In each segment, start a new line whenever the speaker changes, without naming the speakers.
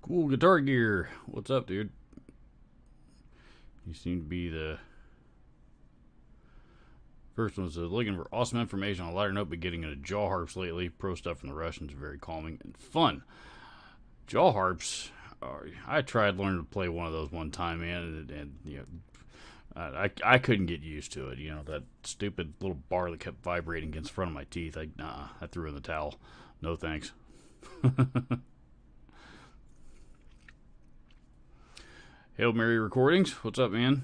Cool guitar gear. What's up, dude? You seem to be the first one. Says looking for awesome information on a lighter note, but getting into jaw harps lately. Pro stuff from the Russians, very calming and fun. Jaw harps. I tried learning to play one of those one time, man, and you know, I couldn't get used to it. You know, that stupid little bar that kept vibrating against the front of my teeth. I threw in the towel. No thanks. Hail Mary Recordings. What's up, man?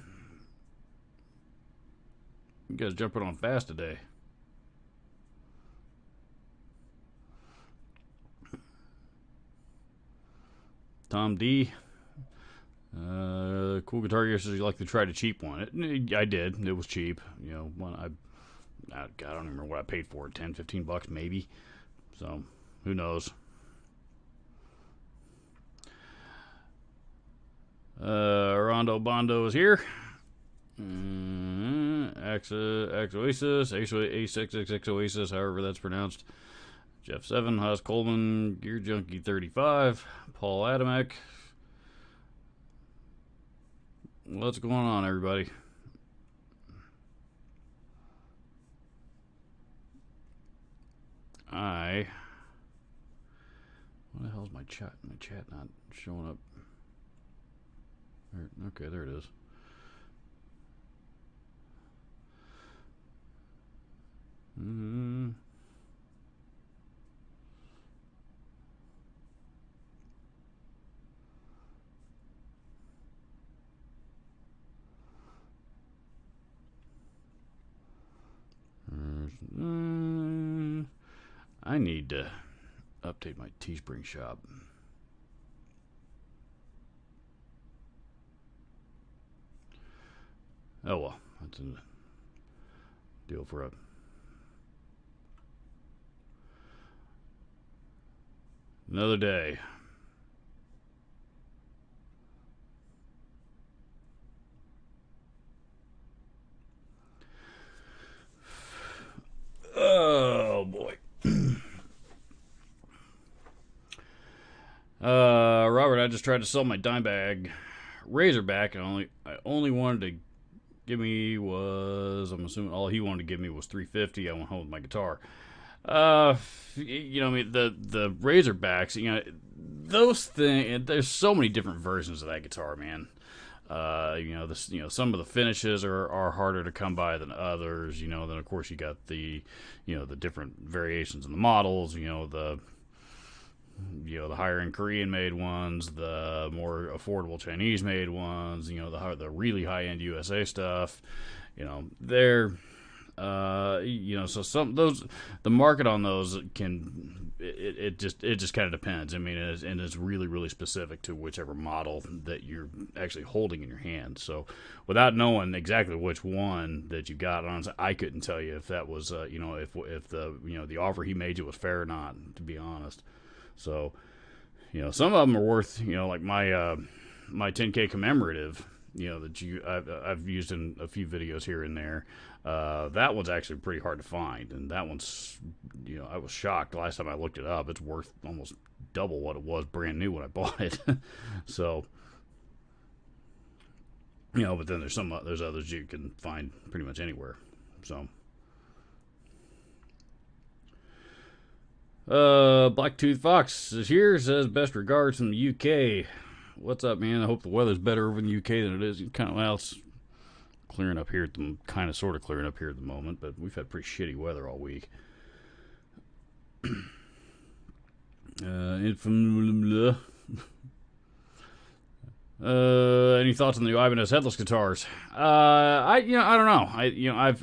You guys jumping on fast today. Tom D. Cool guitar gear says you like to try the cheap one. I did. It was cheap. You know, I don't remember what I paid for it. 10, 15 bucks maybe. So who knows? Rondo Bondo is here. X Oasis, A6XX Oasis, however that's pronounced. Jeff 7, Haas Coleman, Gear Junkie 35, Paul Adamek. What's going on, everybody? What the hell is my chat? My chat not showing up. Okay, there it is. I need to update my Teespring shop. Oh well, that's a deal for another day. Oh boy. Robert, I just tried to sell my dime bag Razorback, and I only wanted to give me was, I'm assuming all he wanted to give me was $350. I went home with my guitar. You know, I mean, the Razorbacks, you know, those things. There's so many different versions of that guitar, man. Some of the finishes are harder to come by than others. You know, then of course you got the different variations in the models. The higher end Korean made ones, the more affordable Chinese made ones. The really high end USA stuff. So some those, the market on those it just kind of depends. I mean, it's really really specific to whichever model that you're actually holding in your hand. So without knowing exactly which one that you got on, I couldn't tell you if that was if the offer he made you was fair or not, to be honest. So some of them are worth, like my 10K commemorative, that I've used in a few videos here and there. That one's actually pretty hard to find, and that one's, I was shocked the last time I looked it up. It's worth almost double what it was brand new when I bought it. So, but then there's others you can find pretty much anywhere. So, Blacktooth Fox is here, says best regards from the UK. What's up, man? I hope the weather's better over in the UK than it is. It's clearing up here sort of clearing up here at the moment, but we've had pretty shitty weather all week. Any thoughts on the Ibanez Headless guitars? I don't know.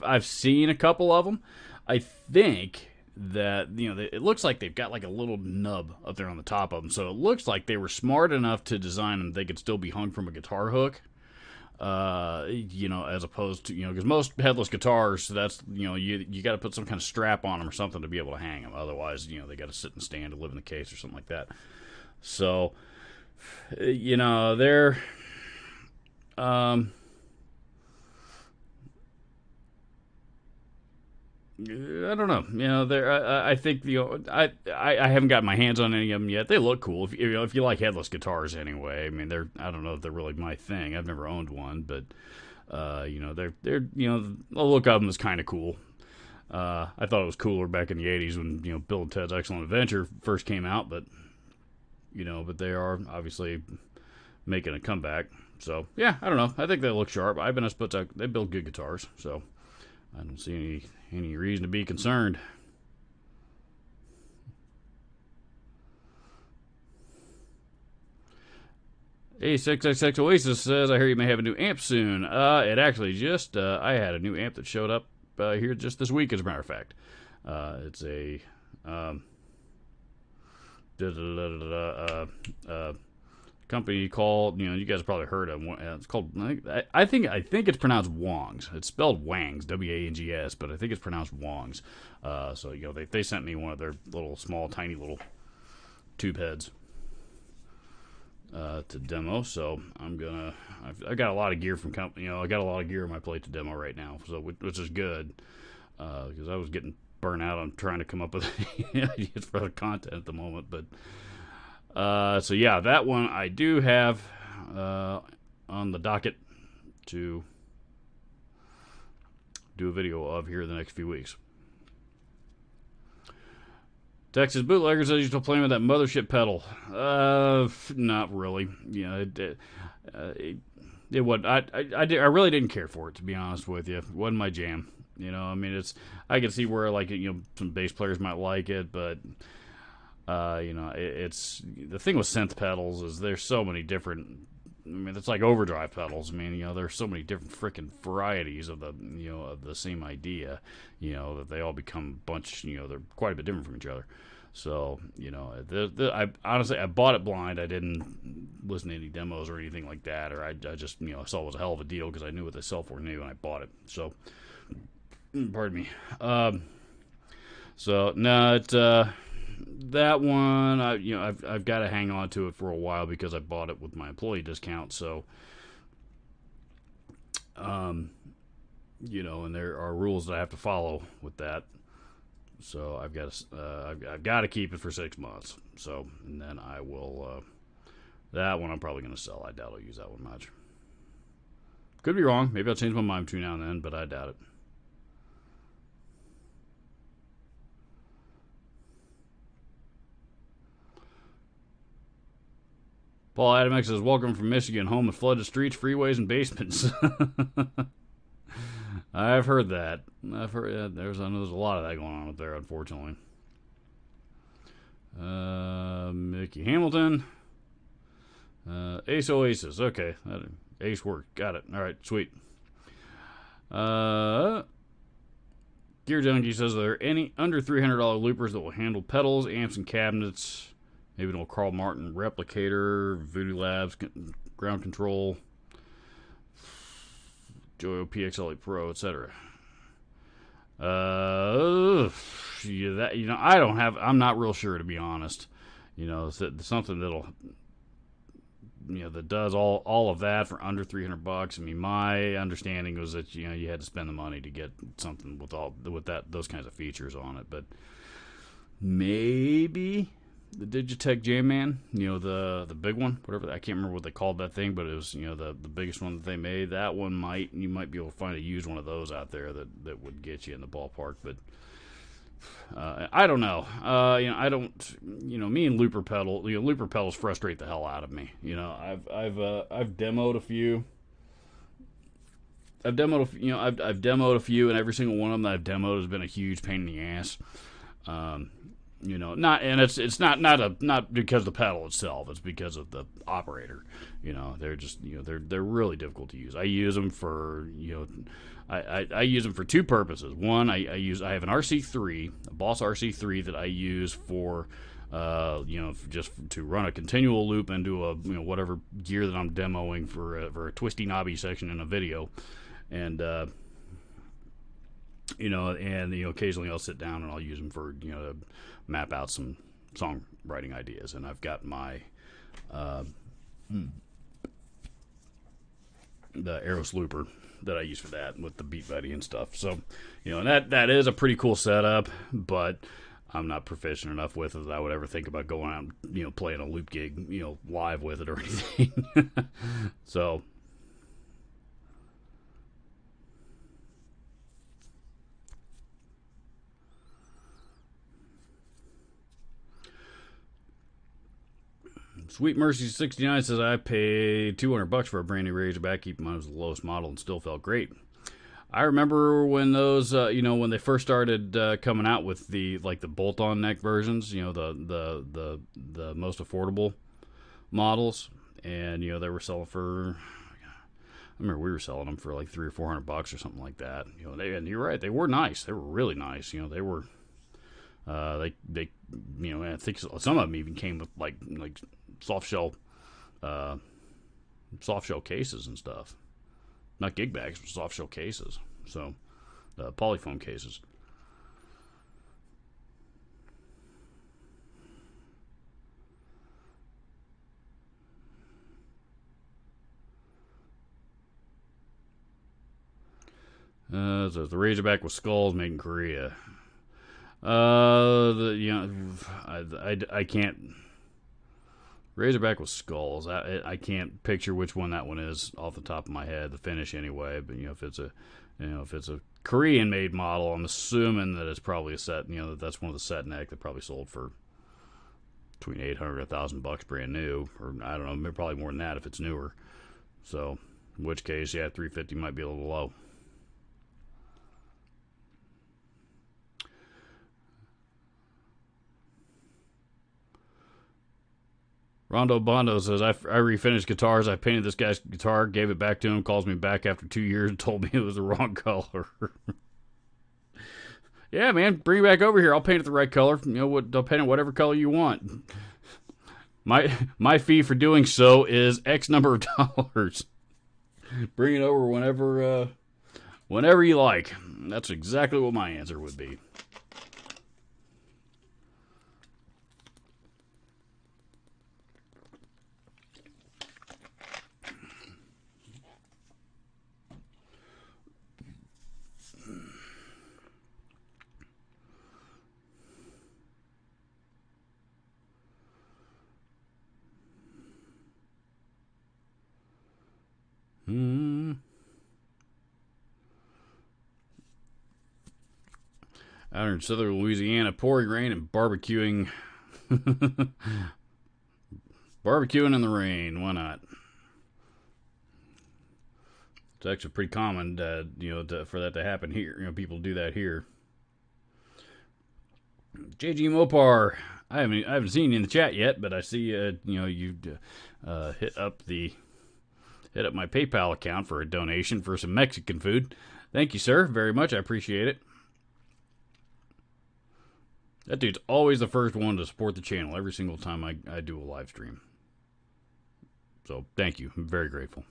I've seen a couple of them. I think that it looks like they've got like a little nub up there on the top of them, so it looks like they were smart enough to design them they could still be hung from a guitar hook. As opposed to, because most headless guitars, that's, you got to put some kind of strap on them or something to be able to hang them. Otherwise, they got to sit and stand to live in the case or something like that. So, they're, I don't know. You know, I think I haven't got my hands on any of them yet. They look cool. If you like headless guitars anyway. I mean, I don't know if they're really my thing. I've never owned one, but they're the look of them is kind of cool. I thought it was cooler back in the '80s when Bill and Ted's Excellent Adventure first came out, but they are obviously making a comeback. So yeah, I don't know. I think they look sharp. Ibanez puts out, they build good guitars, so I don't see any reason to be concerned. A6XX Oasis says, I hear you may have a new amp soon. It actually just, I had a new amp that showed up here just this week, as a matter of fact. It's a company called, you guys have probably heard of it. It's called, I think it's pronounced Wongs. It's spelled Wangs, Wangs, but I think it's pronounced Wongs. So, they sent me one of their little small, tiny little tube heads to demo. So I've got a lot of gear from company. I got a lot of gear on my plate to demo right now, so which is good, because I was getting burnt out on trying to come up with ideas for the content at the moment. But so yeah, that one I do have on the docket to do a video of here in the next few weeks. Texas Bootlegger says you're still playing with that mothership pedal. Not really. It would. I really didn't care for it, to be honest with you. It wasn't my jam. I mean, I can see where some bass players might like it, but it's the thing with synth pedals is there's so many different. I mean, it's like overdrive pedals. I mean, there's so many different freaking varieties of the same idea. That they all become a bunch. They're quite a bit different from each other. So, I honestly bought it blind. I didn't listen to any demos or anything like that, or I just saw it was a hell of a deal because I knew what they sell for new and I bought it. So, pardon me. So no, that one, I've got to hang on to it for a while because I bought it with my employee discount. So, and there are rules that I have to follow with that. So I've got to keep it for 6 months. So, and then I will. That one I'm probably going to sell. I doubt I'll use that one much. Could be wrong. Maybe I'll change my mind between now and then, but I doubt it. Paul Adamek says, welcome from Michigan, home of flooded streets, freeways, and basements. I've heard that. I've heard there's a lot of that going on up there, unfortunately. Mickey Hamilton. Ace Oasis. Okay. Ace worked. Got it. All right. Sweet. Gear Junkie says, are there any under $300 loopers that will handle pedals, amps, and cabinets? Maybe no Carl Martin replicator, Voodoo Labs ground control, Joyo PXLE Pro, etc. I don't have. I'm not real sure, to be honest. Something that'll that does all of that for under $300. I mean, my understanding was that you had to spend the money to get something with those kinds of features on it, but maybe the Digitech Jam Man, the big one, whatever, I can't remember what they called that thing, but it was the biggest one that they made. That one you might be able to find a used one of those out there that would get you in the ballpark, but I don't know. I don't. Me and looper pedals frustrate the hell out of me. I've demoed a few. I've demoed a few, and every single one of them that I've demoed has been a huge pain in the ass. It's not because of the pedal itself. It's because of the operator. They're just they're really difficult to use. I use them for I use them for two purposes. One, I have an RC3, a Boss RC3 that I use for just to run a continual loop into a whatever gear that I'm demoing for a twisty knobby section in a video, and occasionally I'll sit down and I'll use them for to map out some songwriting ideas. And I've got my the Aeros looper that I use for that with the Beat Buddy and stuff. So, and that is a pretty cool setup, but I'm not proficient enough with it that I would ever think about going out and, playing a loop gig, live with it or anything. So, Sweet Mercy 69 says I paid $200 for a brand new Razorback. Keep in mind it was the lowest model and still felt great. I remember when those, when they first started coming out with the bolt-on neck versions, the most affordable models, and they were selling for. I remember we were selling them for like $300 or $400 or something like that. And you're right, they were nice. They were really nice. They were. I think some of them even came with like soft shell cases and stuff. Not gig bags, but soft shell cases. So, polyfoam cases. So the Razorback with skulls made in Korea. I can't. Razorback with skulls. I can't picture which one that one is off the top of my head. The finish anyway, but if it's a Korean made model, I'm assuming that it's probably a set. That's one of the set neck that probably sold for between $800 and $1,000 brand new, or I don't know, probably more than that if it's newer. So, in which case, yeah, $350 might be a little low. Rondo Bondo says, I refinished guitars. I painted this guy's guitar, gave it back to him, calls me back after 2 years and told me it was the wrong color. Yeah, man, bring it back over here. I'll paint it the right color. I'll paint it whatever color you want. My fee for doing so is X number of dollars. Bring it over whenever you like. That's exactly what my answer would be. Out in southern Louisiana, pouring rain and barbecuing. Barbecuing in the rain. Why not? It's actually pretty common, for that to happen here. People do that here. JG Mopar, I haven't seen you in the chat yet, but I see you hit up my PayPal account for a donation for some Mexican food. Thank you, sir, very much. I appreciate it. That dude's always the first one to support the channel every single time I do a live stream. So, thank you. I'm very grateful.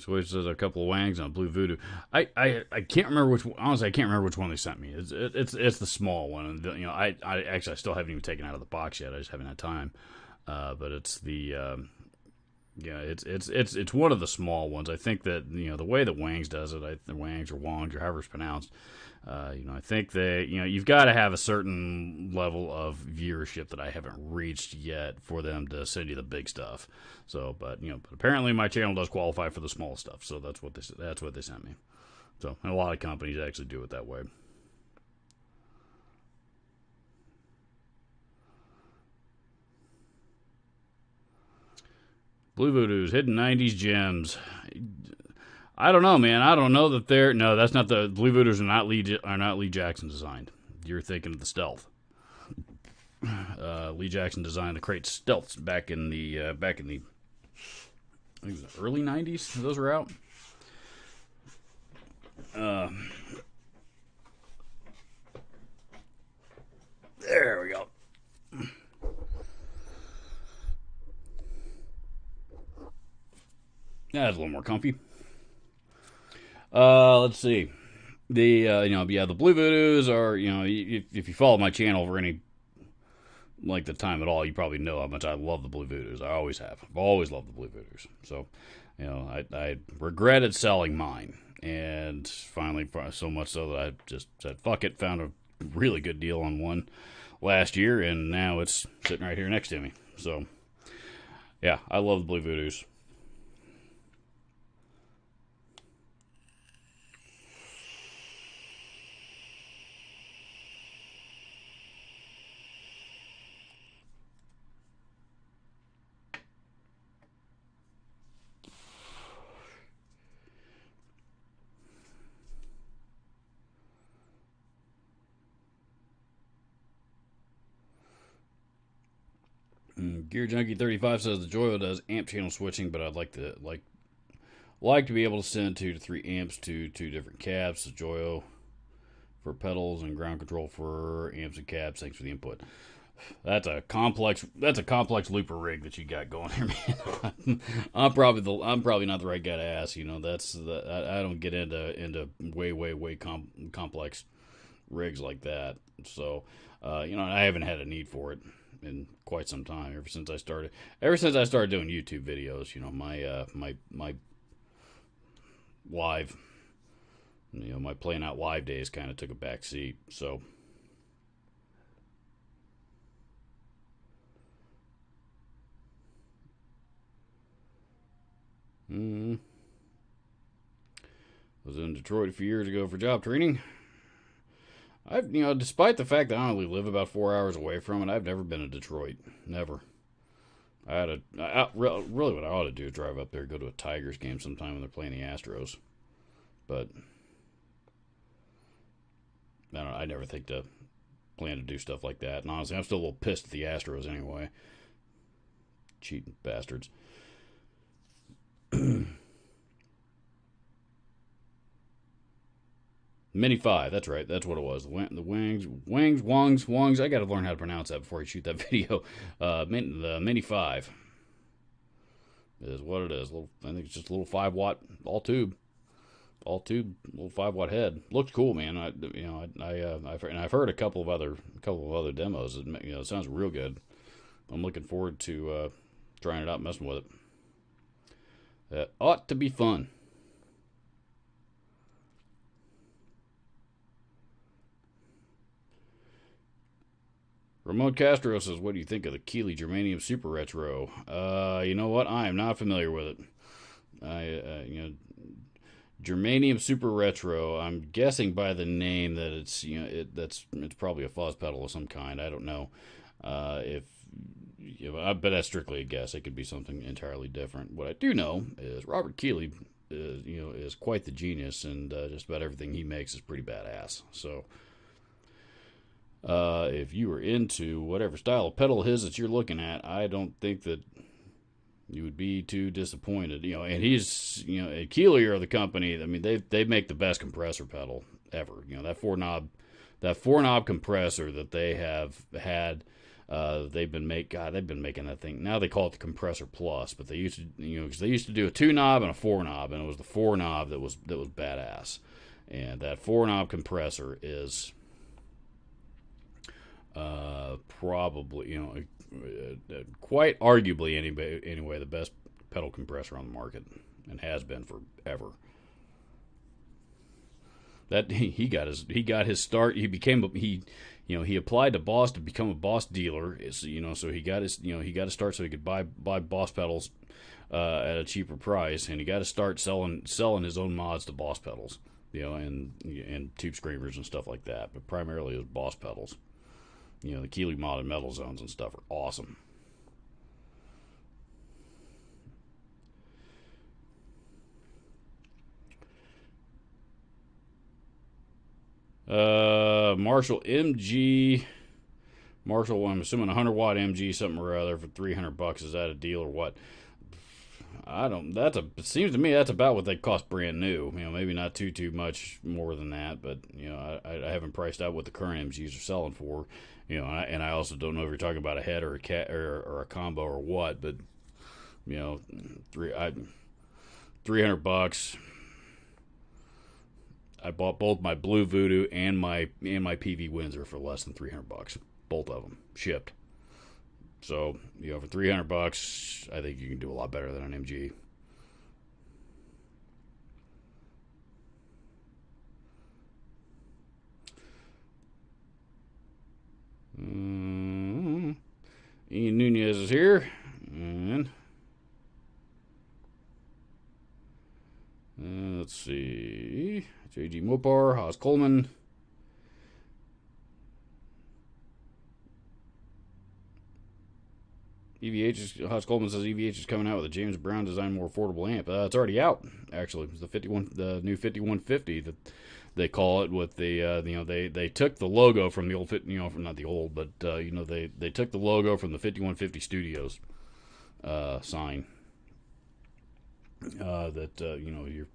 Which says a couple of wangs on Blue Voodoo. I can't remember which. Honestly, I can't remember which one they sent me. It's the small one. And I actually still haven't even taken it out of the box yet. I just haven't had time. But it's the it's one of the small ones. I think that the way that Wangs does it, the Wangs or Wongs or however it's pronounced. I think they, you've got to have a certain level of viewership that I haven't reached yet for them to send you the big stuff. So, but apparently my channel does qualify for the small stuff. So that's what they sent me. So, and a lot of companies actually do it that way. Blue Voodoo's hidden 90s gems. I don't know, man. I don't know that they're... No, that's not the... Blue Voodoo's are not Lee Jackson designed. You're thinking of the Stealth. Lee Jackson designed the crate Stealths back in the I think it was the early 90s. Those were out. There we go. That's a little more comfy. Let's see. The Blue Voodoos are, if you follow my channel for any like the time at all, you probably know how much I love the Blue Voodoos. I always have. I've always loved the Blue Voodoos. So, I regretted selling mine, and finally, so much so that I just said, "Fuck it," found a really good deal on one last year, and now it's sitting right here next to me. So, yeah, I love the Blue Voodoos. Gear Junkie 35 says the Joyo does amp channel switching, but I'd like to be able to send 2 to 3 amps to 2 different cabs. The Joyo for pedals and ground control for amps and cabs. Thanks for the input. That's a complex looper rig that you got going here, man. I'm probably not the right guy to ask. I don't get into way complex rigs like that. So, I haven't had a need for it in quite some time. Ever since I started doing YouTube videos, my live, my playing out live days kind of took a back seat. So. Was in Detroit a few years ago for job training. Despite the fact that I only live about 4 hours away from it, I've never been to Detroit. Never. Really what I ought to do is drive up there, go to a Tigers game sometime when they're playing the Astros. But I never think to plan to do stuff like that. And honestly, I'm still a little pissed at the Astros anyway. Cheating bastards. Mini 5, that's right. That's what it was. The Wongs. I got to learn how to pronounce that before I shoot that video. The Mini 5 is what it is. I think it's just a little 5-watt all tube, little 5-watt head. Looks cool, man. I've heard a couple of other demos. It sounds real good. I'm looking forward to trying it out, and messing with it. That ought to be fun. Ramon Castro says, "What do you think of the Keeley Germanium Super Retro?" You know what? I am not familiar with it. Germanium Super Retro. I'm guessing by the name that it's probably a fuzz pedal of some kind. I don't know. But that's strictly a guess. It could be something entirely different. What I do know is Robert Keeley is quite the genius, and just about everything he makes is pretty badass. So. If you are into whatever style of pedal it is that you're looking at, I don't think that you would be too disappointed. And he's, and Keeley are the company. I mean, they make the best compressor pedal ever. That four knob compressor that they have had. They've been making that thing. Now they call it the Compressor Plus, but they used to, because they used to do a 2-knob and a 4-knob, and it was the 4-knob that was badass. And that 4-knob compressor is probably, quite arguably anyway, the best pedal compressor on the market, and has been forever. That he got his start. He applied to Boss to become a Boss dealer. So he got his start so he could buy Boss pedals at a cheaper price, and he got to start selling his own mods to Boss pedals, and tube screamers and stuff like that. But primarily it was Boss pedals. The Keeley modded metal zones and stuff are awesome. Marshall MG. Marshall, I'm assuming 100-watt MG something or other for $300. Is that a deal or what? I don't. It seems to me that's about what they cost brand new. Maybe not too much more than that, but I haven't priced out what the current MGs are selling for. And I also don't know if you're talking about a head or a cat or a combo or what, but $300. I bought both my Blue Voodoo and my PV Windsor for less than $300. Both of them shipped. So, you know, for $300, I think you can do a lot better than an MG. Ian Nunez is here. And let's see. JG Mopar, Haas Coleman. Haas Coleman says EVH is coming out with a James Brown design, more affordable amp. It's already out, actually. It's the new 5150 that they call it. With the they took the logo from the old not the old, but they took the logo from the 5150 Studios sign. You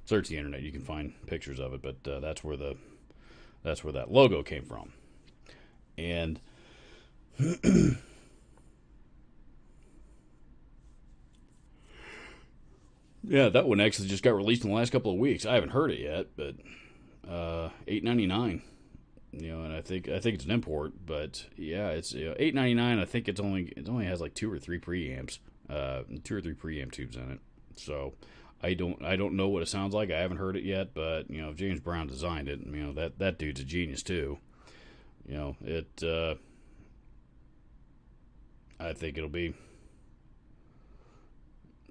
search the internet, you can find pictures of it, but that's where that logo came from, and. Yeah, that one actually just got released in the last couple of weeks. I haven't heard it yet, but $8.99. And I think it's an import, but yeah, it's $8.99. I think it only has like 2 or 3 preamps, 2 or 3 preamp tubes in it. So I don't know what it sounds like. I haven't heard it yet, but if James Brown designed it, that dude's a genius too. I think it'll be.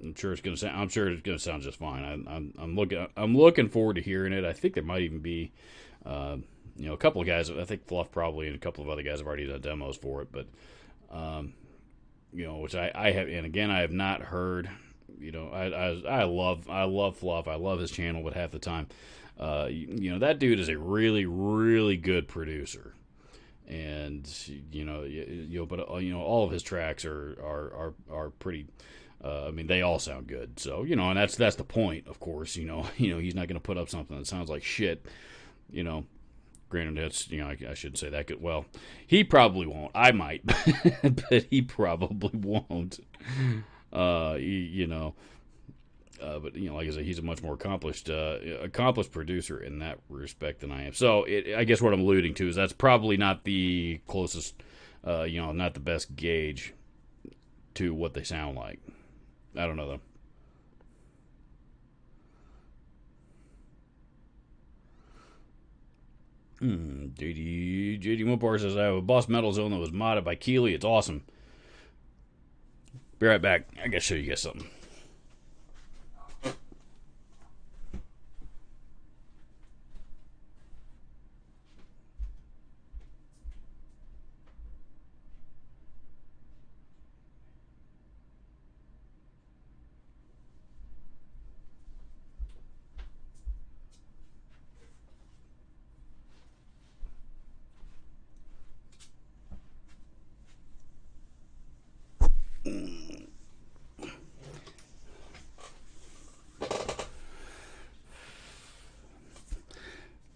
I'm sure it's gonna sound just fine. I'm looking forward to hearing it. I think there might even be, a couple of guys. I think Fluff probably and a couple of other guys have already done demos for it. But, which I have, and again I have not heard. I love Fluff. I love his channel, but half the time, that dude is a really really good producer. And but all of his tracks are pretty. They all sound good. So, and that's the point, of course. He's not going to put up something that sounds like shit. Granted, that's, I shouldn't say that good. Well, he probably won't. I might, but he probably won't. But like I said, he's a much more accomplished producer in that respect than I am. So, I guess what I'm alluding to is that's probably not the closest, not the best gauge to what they sound like. I don't know though. JD Mopar says I have a Boss Metal Zone that was modded by Keeley. It's awesome. Be right back. I gotta show you guys something.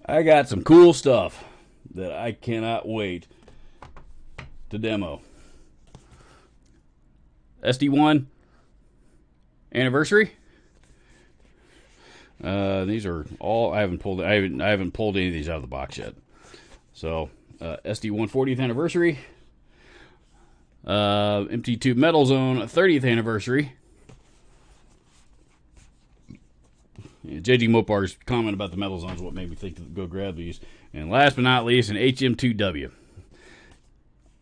I got some cool stuff that I cannot wait to demo. SD1 anniversary. These are all I haven't pulled any of these out of the box yet. So SD1 40th anniversary. MT2 Metal Zone 30th anniversary. JG Mopar's comment about the Metal Zone is what made me think to go grab these. And last but not least, an HM2W.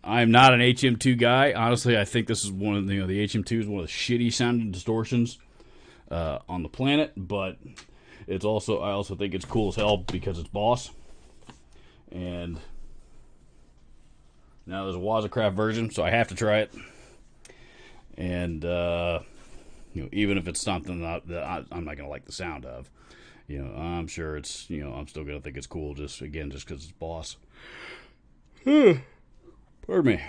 I'm not an HM2 guy. Honestly, I think this is one of the HM2 is one of the shitty sounding distortions on the planet. But I also think it's cool as hell because it's Boss. And now there's a Wazacraft version, so I have to try it. And even if it's something that I'm not gonna like the sound of, I'm sure it's I'm still gonna think it's cool just because it's Boss. Pardon me.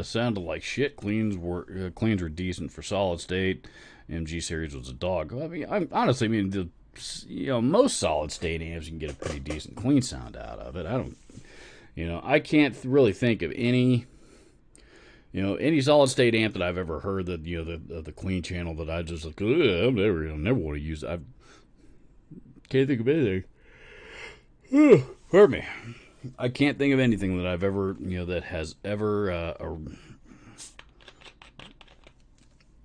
Sounded like shit. Cleans were decent for solid state. MG series was a dog. I mean, honestly, most solid state amps you can get a pretty decent clean sound out of it. I can't really think of any solid state amp that I've ever heard that the clean channel that I just like, I never want to use. I can't think of anything. Pardon me. I can't think of anything that I've ever that has ever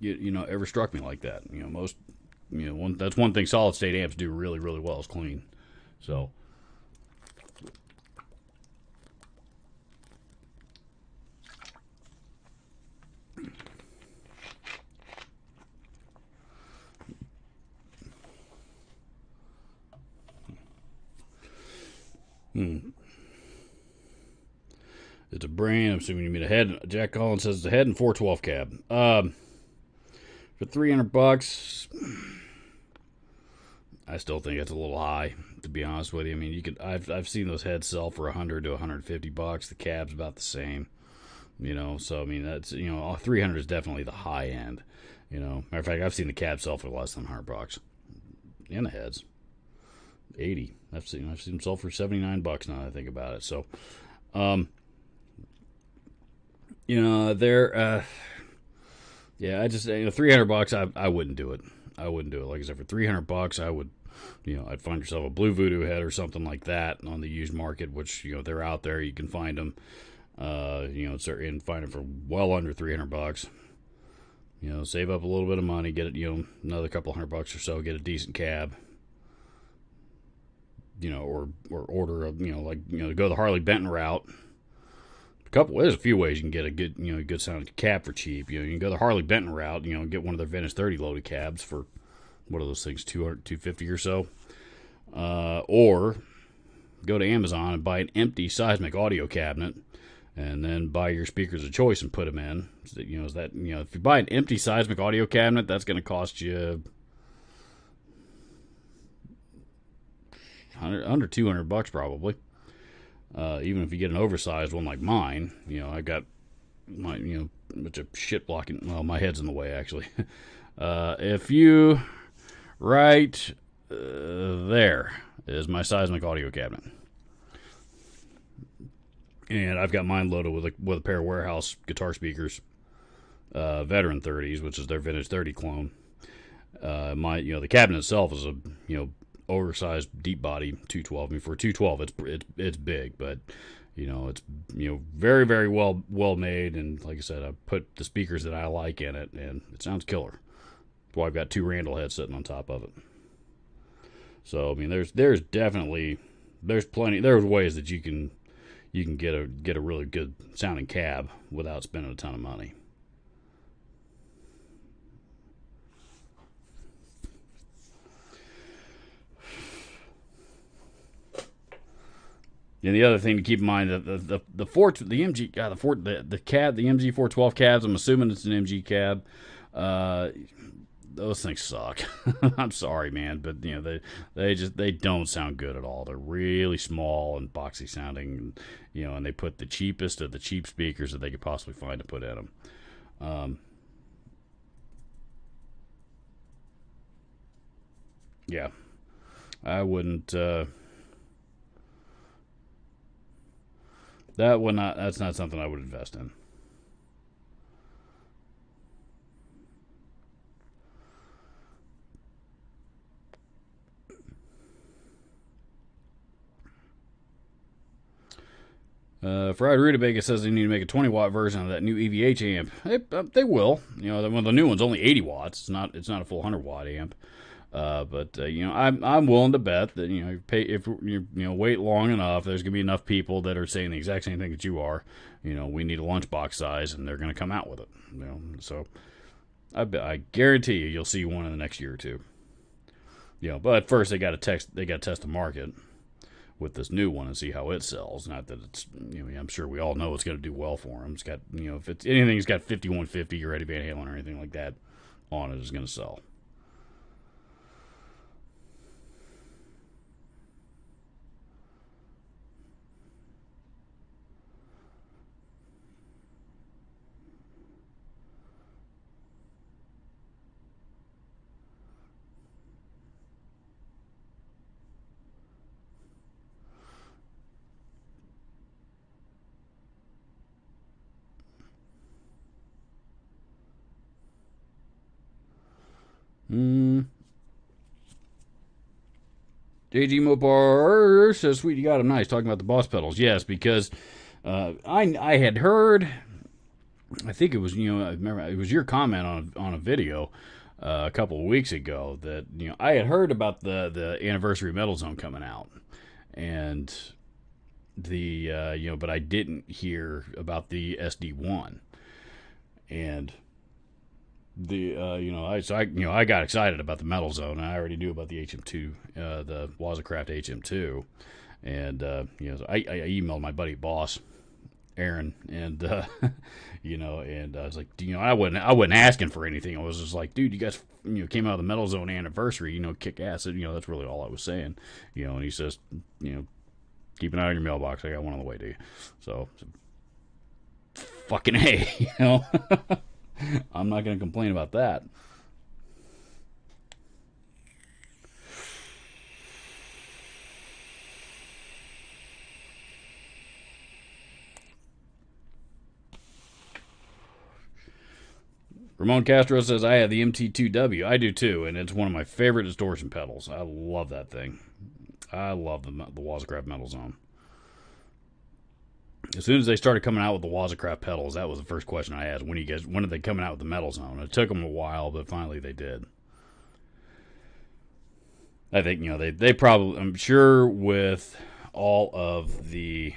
ever struck me like that. That's one thing solid state amps do really really well is clean. So. It's a brain. I'm assuming you mean a head. Jack Collins says it's a head and 412 cab. For $300, I still think it's a little high, to be honest with you. I mean, I've seen those heads sell for $100 to $150. The cab's about the same. So I mean that's 300 is definitely the high end. Matter of fact, I've seen the cab sell for less than $100, and the heads 80. I've seen them sell for $79 now that I think about it. So, they're I just $300. I wouldn't do it. I wouldn't do it. Like I said, for $300, I would, I'd find yourself a Blue Voodoo head or something like that on the used market, which they're out there. You can find them. And find it for well under $300. Save up a little bit of money, get it, another couple $100 or so, get a decent cab. Or order go the Harley Benton route. There's a few ways you can get a good sounding cab for cheap. You can go the Harley Benton route, get one of their Venice 30 loaded cabs for, what are those things, $250 or so. Or go to Amazon and buy an empty seismic audio cabinet, and then buy your speakers of choice and put them in. So that, if you buy an empty seismic audio cabinet, that's going to cost you under $200 probably. Even if you get an oversized one like mine, I got my bunch of shit blocking. Well, my head's in the way actually. If you right there is my seismic audio cabinet. And I've got mine loaded with a pair of Warehouse guitar speakers, Veteran 30s, which is their Vintage 30 clone. The cabinet itself is a oversized deep body 212. I mean, for a 212, it's big, but it's very very well made. And like I said, I put the speakers that I like in it, and it sounds killer. Well, I've got two Randall heads sitting on top of it. So I mean, there's ways that you can get a really good sounding cab without spending a ton of money. And the other thing to keep in mind that the MG 412 cabs, I'm assuming it's an MG cab. Those things suck. I'm sorry, man, but they don't sound good at all. They're really small and boxy sounding, and they put the cheapest of the cheap speakers that they could possibly find to put in them. Yeah, I wouldn't. That's not something I would invest in. Fried Rutabaga says they need to make a 20-watt version of that new EVH amp. They will. The new one's only 80 watts. It's not a full 100-watt amp. But I'm willing to bet that if you wait long enough, there's gonna be enough people that are saying the exact same thing that you are. We need a lunchbox size, and they're gonna come out with it. So I guarantee you'll see one in the next year or two. But first they got to test the market with this new one and see how it sells. Not that it's I'm sure we all know it's going to do well for them. It's got if it's anything, it's got 5150 or Eddie Van Halen or anything like that on it is going to sell. JG Mopar says, "Sweet, you got him nice." Talking about the Boss pedals, yes, because I had heard. I think it was I remember it was your comment on a video a couple of weeks ago that I had heard about the anniversary Metal Zone coming out, and the but I didn't hear about the SD1, and the I got excited about the Metal Zone. And I already knew about the HM2, the Wazacraft HM2, and so I emailed my buddy Boss Aaron, and and I was like, I wasn't asking for anything. I was just like, dude, you guys came out of the Metal Zone anniversary, kick ass. And, that's really all I was saying, and he says, keep an eye on your mailbox. I got one on the way to you. So fucking A, I'm not going to complain about that. Ramon Castro says, I have the MT2W. I do too, and it's one of my favorite distortion pedals. I love that thing. I love the Wazacraft Metal Zone. As soon as they started coming out with the Wazacraft pedals, that was the first question I asked. When are they coming out with the Metal Zone? It took them a while, but finally they did. I think, they probably, I'm sure with all of the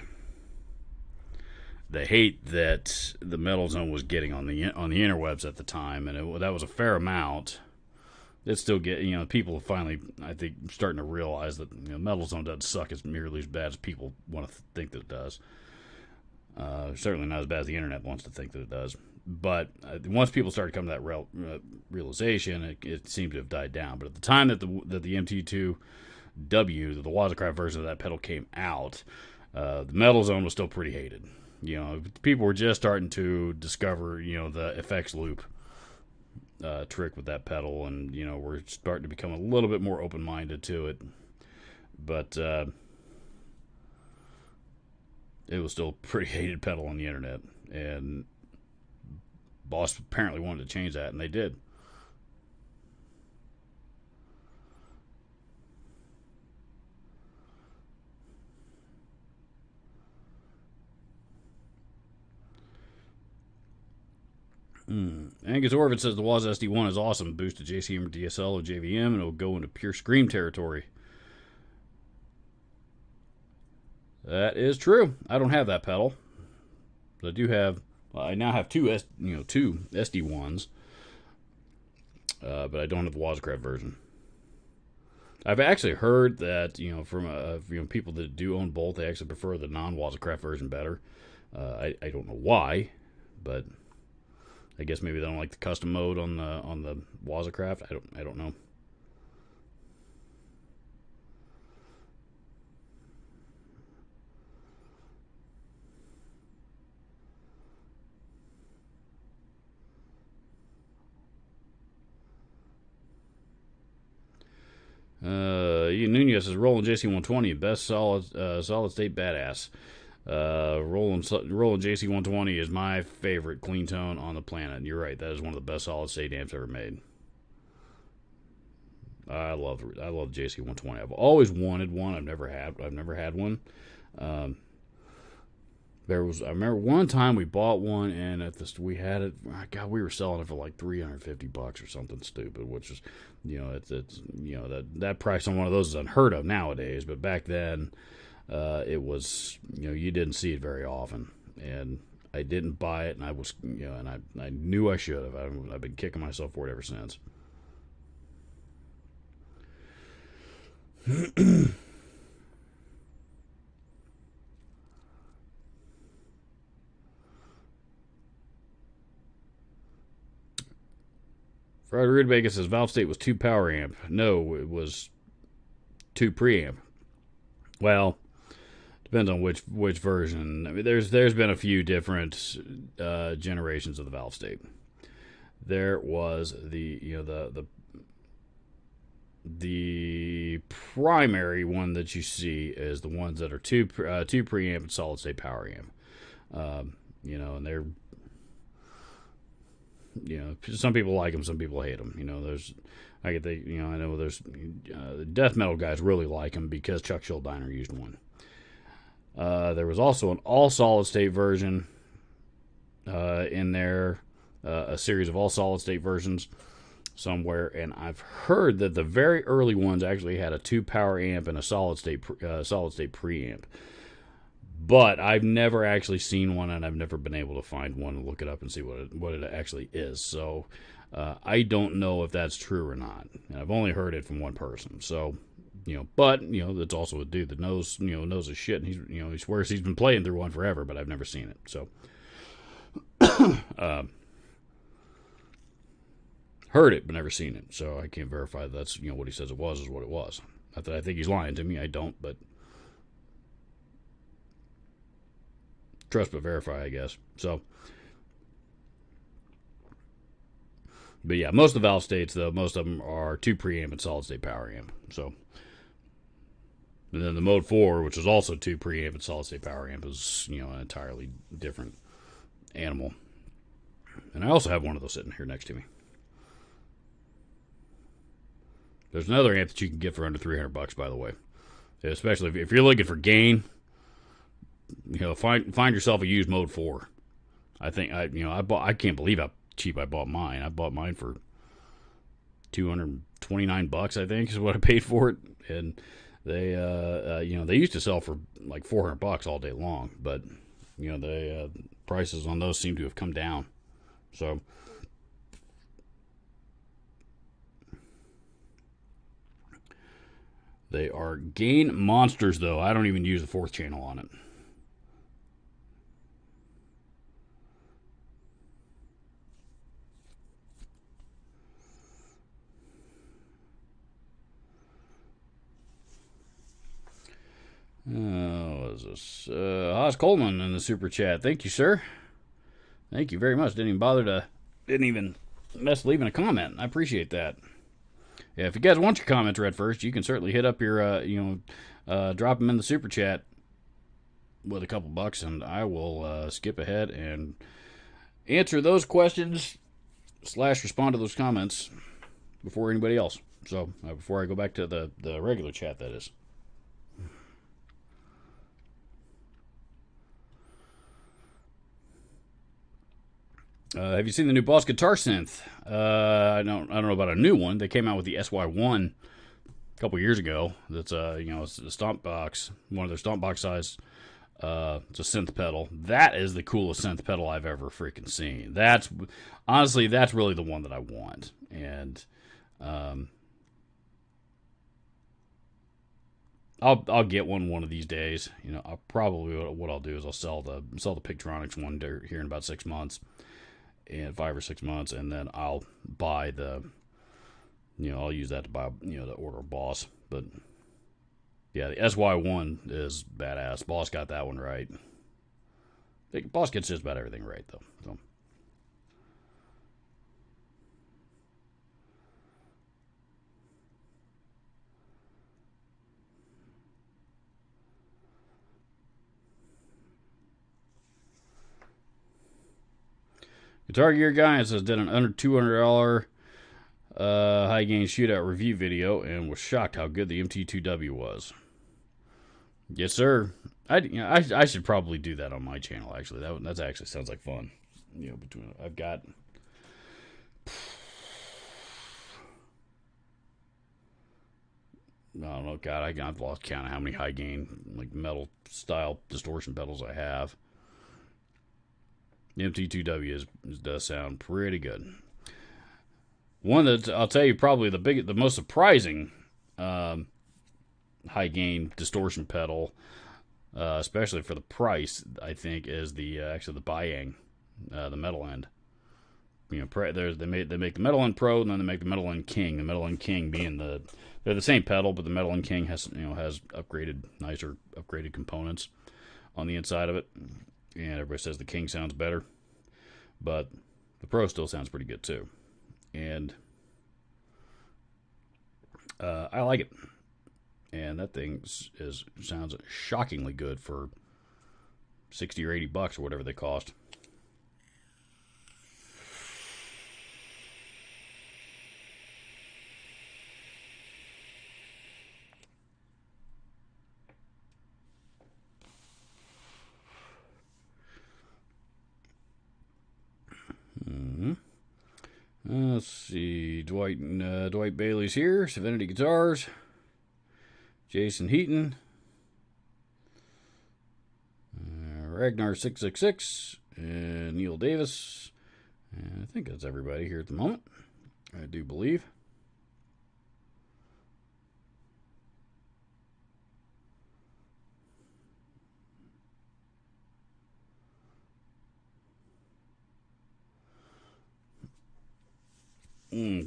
hate that the Metal Zone was getting on the interwebs at the time, and that was a fair amount. It still people are finally, I think, starting to realize that Metal Zone doesn't suck as nearly as bad as people want to think that it does. Certainly not as bad as the internet wants to think that it does. But once people started coming to that realization, it seemed to have died down. But at the time that the MT2W, the Wazacraft version of that pedal came out, the Metal Zone was still pretty hated. People were just starting to discover, the effects loop trick with that pedal, and we're starting to become a little bit more open-minded to it. But it was still a pretty hated pedal on the internet, and Boss apparently wanted to change that, and they did. Angus Orvid says the Waz SD1 is awesome. Boost to JCM or DSL or JVM, and it'll go into pure scream territory. That is true. I don't have that pedal. But I do have. I now have two SD1s, but I don't have the Wazacraft version. I've actually heard that from people that do own both, they actually prefer the non-Wazacraft version better. I don't know why, but I guess maybe they don't like the custom mode on the Wazacraft. I don't know. Ian Nunez says Roland JC120, best solid state badass. Roland JC120 is my favorite clean tone on the planet. You're right, that is one of the best solid state amps ever made. I love JC120. I've always wanted one. I've never had one. I remember one time we bought one, and we had it. God, we were selling it for like $350 or something stupid, which is, it's that price on one of those is unheard of nowadays. But back then, it was, you didn't see it very often, and I didn't buy it, and I was, and I knew I should have. I've been kicking myself for it ever since. Friday Rudbacon says Valve State was 2 power amp. No, it was 2 preamp. Well, depends on which version. I mean, there's been a few different generations of the Valve State. There was the primary one that you see is the ones that are 2 preamp and solid state power amp. And they're, some people like them, some people hate them. I get the, I know there's the death metal guys really like them because Chuck Schuldiner used one. There was also an all solid state version in there, a series of all solid state versions somewhere, and I've heard that the very early ones actually had a 2 power amp and a solid state preamp. But I've never actually seen one, and I've never been able to find one and look it up and see what it actually is. So I don't know if that's true or not. And I've only heard it from one person. So, but that's also a dude that knows his shit, and he swears he's been playing through one forever, but I've never seen it. So heard it, but never seen it. So I can't verify that's what he says it was is what it was. Not that I think he's lying to me. I don't, but. Trust but verify, I guess. So, but yeah, most of the valve states, though, most of them are 2 preamp and solid state power amp. So, and then the Mode 4, which is also 2 preamp and solid state power amp, is an entirely different animal. And I also have one of those sitting here next to me. There's another amp that you can get for under $300, by the way. Especially if you're looking for gain. Find yourself a used Mode 4. I think I can't believe how cheap I bought mine. I bought mine for $229, I think, is what I paid for it. And they they used to sell for like $400 all day long, but the prices on those seem to have come down. So they are gain monsters, though. I don't even use the 4th channel on it. What is this? Haas Coleman in the super chat. Thank you, sir. Thank you very much. Didn't even mess leaving a comment. I appreciate that. Yeah, if you guys want your comments read first, you can certainly hit up your, drop them in the super chat with a couple bucks, and I will skip ahead and answer those questions / respond to those comments before anybody else. So before I go back to the regular chat, that is. Have you seen the new Boss guitar synth? I don't know about a new one. They came out with the SY1 a couple years ago. That's it's a stomp box, one of their stomp box size. It's a synth pedal. That is the coolest synth pedal I've ever freaking seen. That's really the one that I want. And I'll get one of these days. I'll probably what I'll do is I'll sell the Pictronics one here in about 6 months. In 5 or 6 months, and then I'll buy I'll use that to buy, the order of Boss. But yeah, the SY1 is badass. Boss got that one right. Boss gets just about everything right, though. So. Guitar Gear Guy says did an under $200 high gain shootout review video and was shocked how good the MT2W was. Yes, sir. I should probably do that on my channel. Actually, that actually sounds like fun. I've got. I don't know, God, I've lost count of how many high gain metal style distortion pedals I have. The MT2W does sound pretty good. One that I'll tell you probably the most surprising high gain distortion pedal, especially for the price, I think, is the Bayang, the Metal End. They make the Metal End Pro, and then they make the Metal End King. The Metal End King being they're the same pedal, but the Metal End King has nicer upgraded components on the inside of it. And everybody says the King sounds better, but the Pro still sounds pretty good too. And I like it. And that thing sounds shockingly good for $60 or $80 or whatever they cost. Let's see. Dwight Bailey's here. Serenity Guitars. Jason Heaton. Ragnar 666. And Neil Davis. And I think that's everybody here at the moment. I do believe.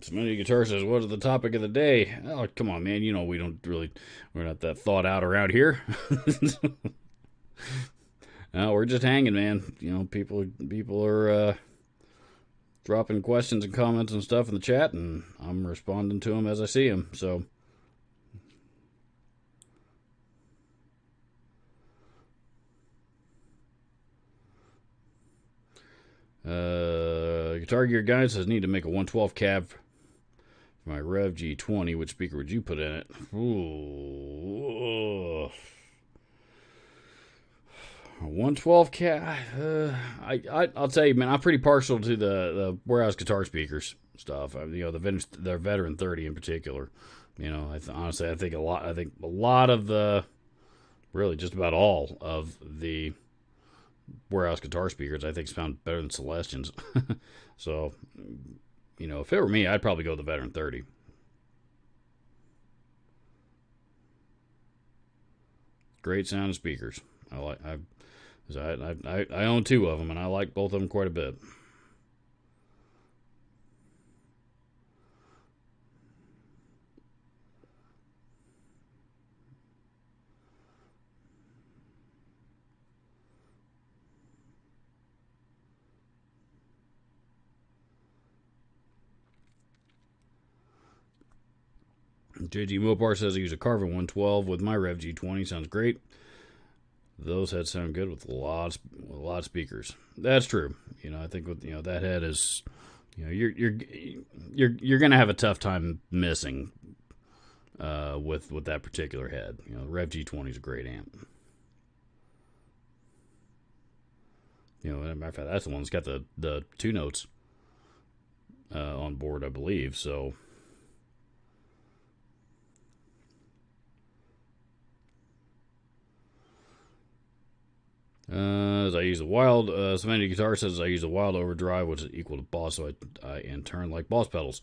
Serenity Guitar says, what is the topic of the day? Oh, come on, man. You know, we're not that thought out around here. No, we're just hanging, man. You know, people are dropping questions and comments and stuff in the chat, and I'm responding to them as I see them. So, Guitar Gear Guy says, need to make a 112 cab for my Rev G20. Which speaker would you put in it? Ooh. 112 cab. I'll tell you, man, I'm pretty partial to the warehouse guitar speakers stuff. You know, the Veteran 30 in particular. You know, honestly, I think a lot of the, really just about all of the warehouse guitar speakers, I think, sound better than Celestians. So, you know, if it were me, I'd probably go with the Veteran 30. Great sound of speakers. I own two of them, and I like both of them quite a bit. JG Mopar says I use a Carvin 112 with my Rev G20. Sounds great. Those heads sound good with a lot of speakers. That's true. You know, I think with that head is, you know, you're gonna have a tough time missing with that particular head. You know, the Rev G20 is a great amp. You know, as a matter of fact, that's the one that's got the two notes on board, I believe. So. As I use the wild, Serenity Guitar says I use a wild overdrive, which is equal to Boss, so I in turn like Boss pedals.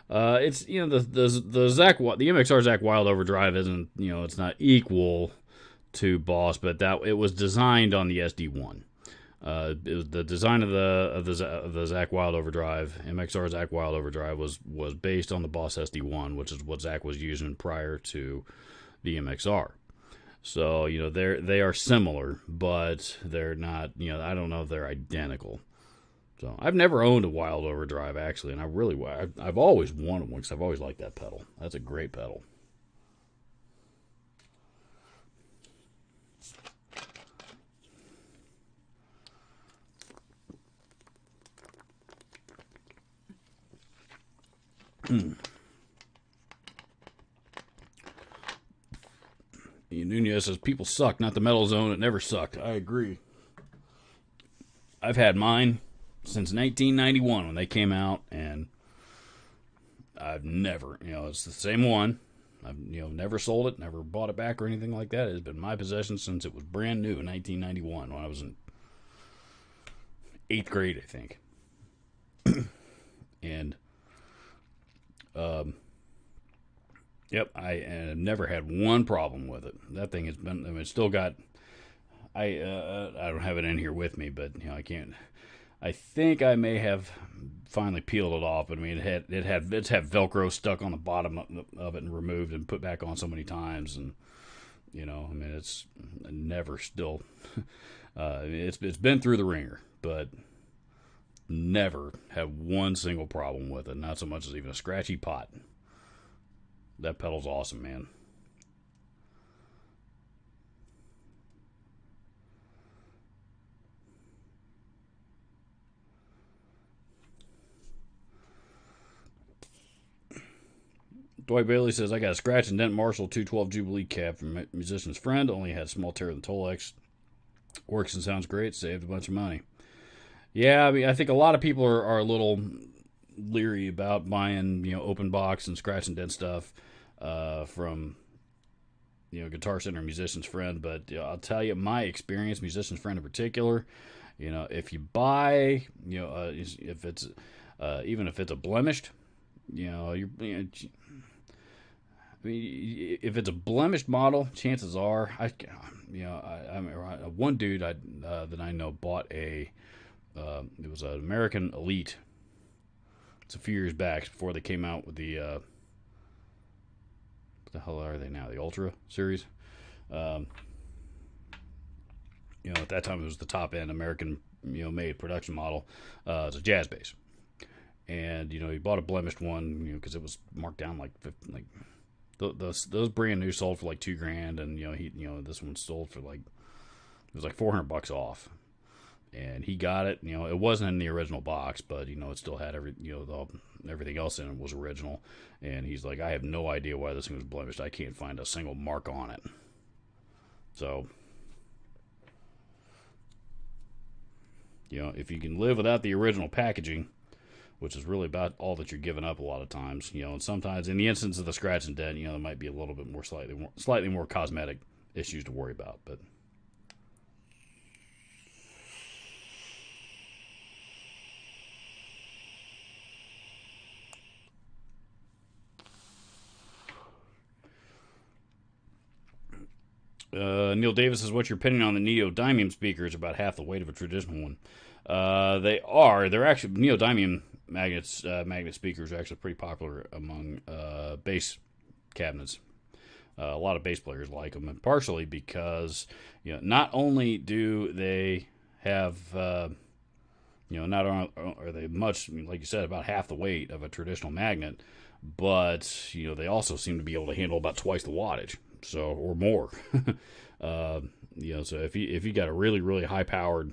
It's, you know, the MXR Zach Wild overdrive isn't, you know, it's not equal to Boss, but it was designed on the SD1. It was the design of the Zach Wild overdrive, MXR Zach Wild overdrive was based on the Boss SD1, which is what Zach was using prior to the MXR. So, you know, they are similar, but they're not, you know, I don't know if they're identical. So, I've never owned a Wild Overdrive, actually, and I've always wanted one because I've always liked that pedal. That's a great pedal. Nunez says, people suck, not the Metal Zone. It never sucked. I agree. I've had mine since 1991 when they came out, and I've never, you know, it's the same one. I've, you know, never sold it, never bought it back or anything like that. It has been my possession since it was brand new in 1991 when I was in 8th grade, I think. And, yep, I have never had one problem with it. That thing has been, I mean, it's still got, I don't have it in here with me, but, you know, I think I may have finally peeled it off. But I mean, it's had Velcro stuck on the bottom of it and removed and put back on so many times, and you know, I mean, it's never still, it's been through the ringer, but never had one single problem with it. Not so much as even a scratchy pot. That pedal's awesome, man. Dwight Bailey says, I got a scratch and dent Marshall 212 Jubilee cab from Musician's Friend. Only had a small tear in the Tolex. Works and sounds great. Saved a bunch of money. Yeah, I mean, I think a lot of people are a little, leery about buying, open box and scratch and dent stuff from, Guitar Center Musician's Friend. But I'll tell you, my experience, Musician's Friend in particular, if you buy, if it's even if it's a blemished, if it's a blemished model, chances are, one dude that I know bought it was an American Elite. It's a few years back before they came out with the what the hell are they now? The Ultra series. At that time it was the top end American made production model. It's a jazz bass, and he bought a blemished one because it was marked down like those brand new sold for like $2,000, and this one sold for like it was like $400 off. And he got it. It wasn't in the original box, but it still had everything else in it was original. And he's like, I have no idea why this thing was blemished. I can't find a single mark on it. So, if you can live without the original packaging, which is really about all that you're giving up a lot of times, and sometimes in the instance of the scratch and dent, there might be a little bit more slightly more cosmetic issues to worry about, but. Neil Davis says, what's your opinion on the neodymium speakers? About half the weight of a traditional one. They are. They're actually, neodymium magnet speakers are actually pretty popular among bass cabinets. A lot of bass players like them, and partially because, not only do they have, not only are they much, like you said, about half the weight of a traditional magnet, but, they also seem to be able to handle about twice the wattage. So, or more. So if you got a really, really high powered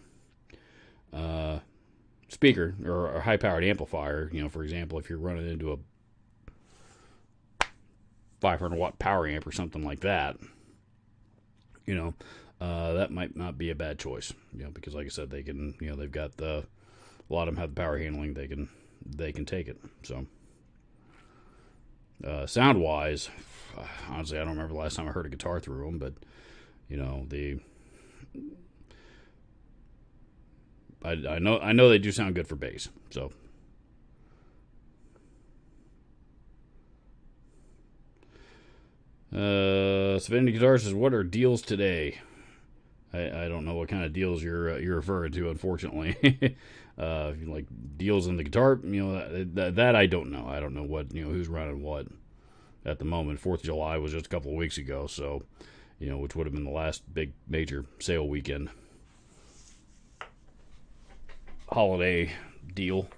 speaker or a high powered amplifier, for example, if you're running into a 500 watt power amp or something like that, that might not be a bad choice, because like I said, they can, they've got a lot of them have the power handling, they can take it. So, sound wise, honestly, I don't remember the last time I heard a guitar through them, but I know they do sound good for bass. So, Serenity Guitar says, "What are deals today?" I don't know what kind of deals you're referring to, unfortunately. If you like deals in the guitar, that I don't know. I don't know what who's running what at the moment. 4th of July was just a couple of weeks ago, so which would have been the last big major sale weekend holiday deal.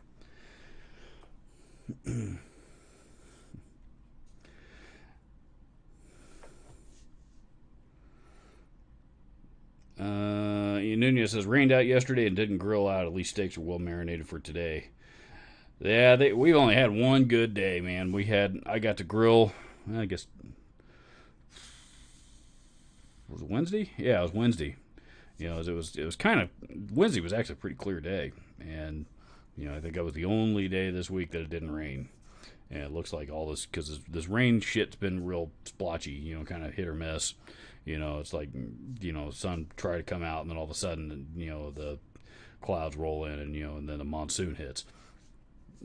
Nunez says, rained out yesterday and didn't grill out. At least steaks are well marinated for today. Yeah, we've only had one good day, man. I got to grill, I guess, was it Wednesday? Yeah, it was Wednesday. It was kind of, Wednesday was actually a pretty clear day. And, I think that was the only day this week that it didn't rain. And it looks like all this, because this rain shit's been real splotchy, kind of hit or miss. It's like, sun try to come out, and then all of a sudden, the clouds roll in, and then the monsoon hits.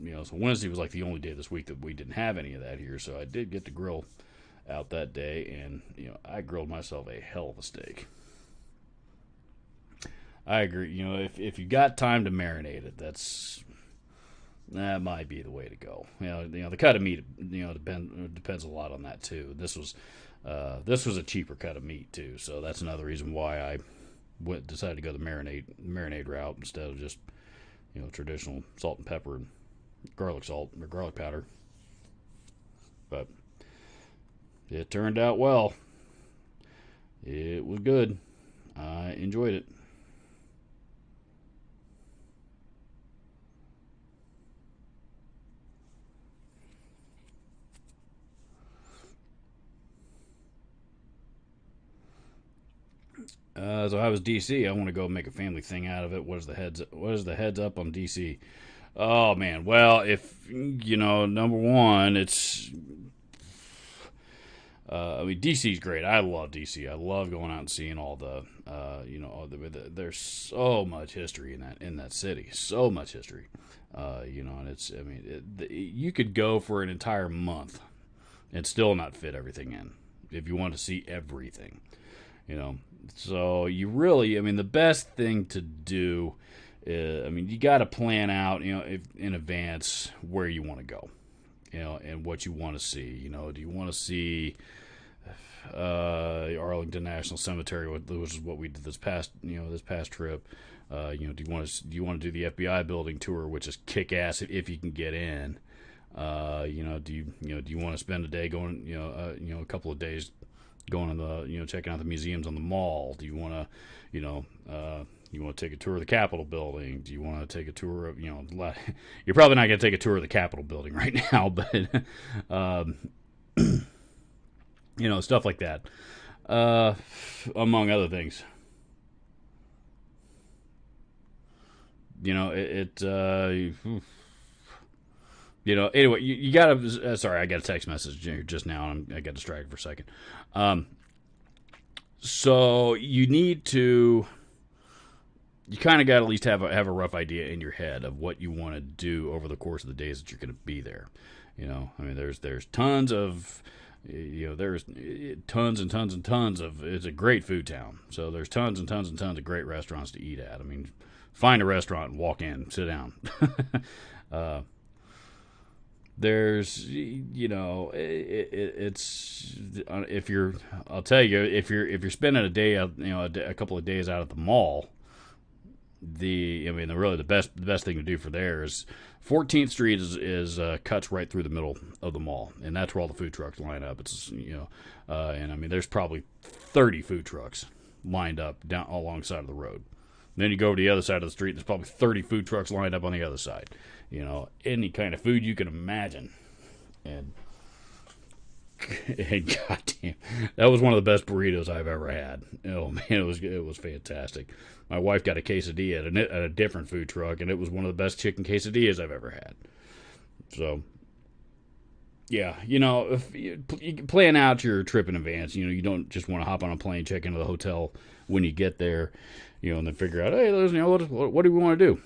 So Wednesday was like the only day this week that we didn't have any of that here. So I did get to grill out that day, and I grilled myself a hell of a steak. I agree. If you got time to marinate it, that might be the way to go. The cut of meat, depends a lot on that too. This was a cheaper cut of meat too, so that's another reason why I decided to go the marinade route instead of just traditional salt and pepper and garlic salt or garlic powder. But it turned out well. It was good. I enjoyed it. So how was DC? I want to go make a family thing out of it. What is the heads up on DC? Oh man, well, if number one, it's I mean, DC's great. I love DC. I love going out and seeing all the, there's so much history in that city. So much history. And it's, I mean, you could go for an entire month and still not fit everything in if you want to see everything. You know, so you really, I mean, the best thing to do is, I mean, you got to plan out, in advance where you want to go, and what you want to see. Do you want to see Arlington National Cemetery, which is what we did this past trip? Do you want to do the FBI building tour, which is kick ass if you can get in? Do you want to spend a day going, a couple of days going to the, checking out the museums on the mall? Do you want to, you want to take a tour of the Capitol building? Do you want to take a tour of, you're probably not going to take a tour of the Capitol building right now, but, stuff like that, among other things. Anyway, you gotta. Sorry, I got a text message just now, and I got distracted for a second. So you need to. You kind of got to at least have a rough idea in your head of what you want to do over the course of the days that you're going to be there. I mean, there's tons of. There's tons and tons and tons of. It's a great food town, so there's tons and tons and tons of great restaurants to eat at. I mean, find a restaurant and walk in, sit down. There's, it's if you're, I'll tell you, if you're spending a day, a couple of days out at the mall, really the best thing to do for there is 14th Street is cuts right through the middle of the mall, and that's where all the food trucks line up. It's and I mean there's probably 30 food trucks lined up down alongside of the road. And then you go to the other side of the street, there's probably 30 food trucks lined up on the other side. Any kind of food you can imagine. And goddamn, that was one of the best burritos I've ever had. Oh man, it was fantastic. My wife got a quesadilla at a different food truck, and it was one of the best chicken quesadillas I've ever had. So, yeah, if you plan out your trip in advance, you don't just want to hop on a plane, check into the hotel when you get there, and then figure out, hey, what do we want to do?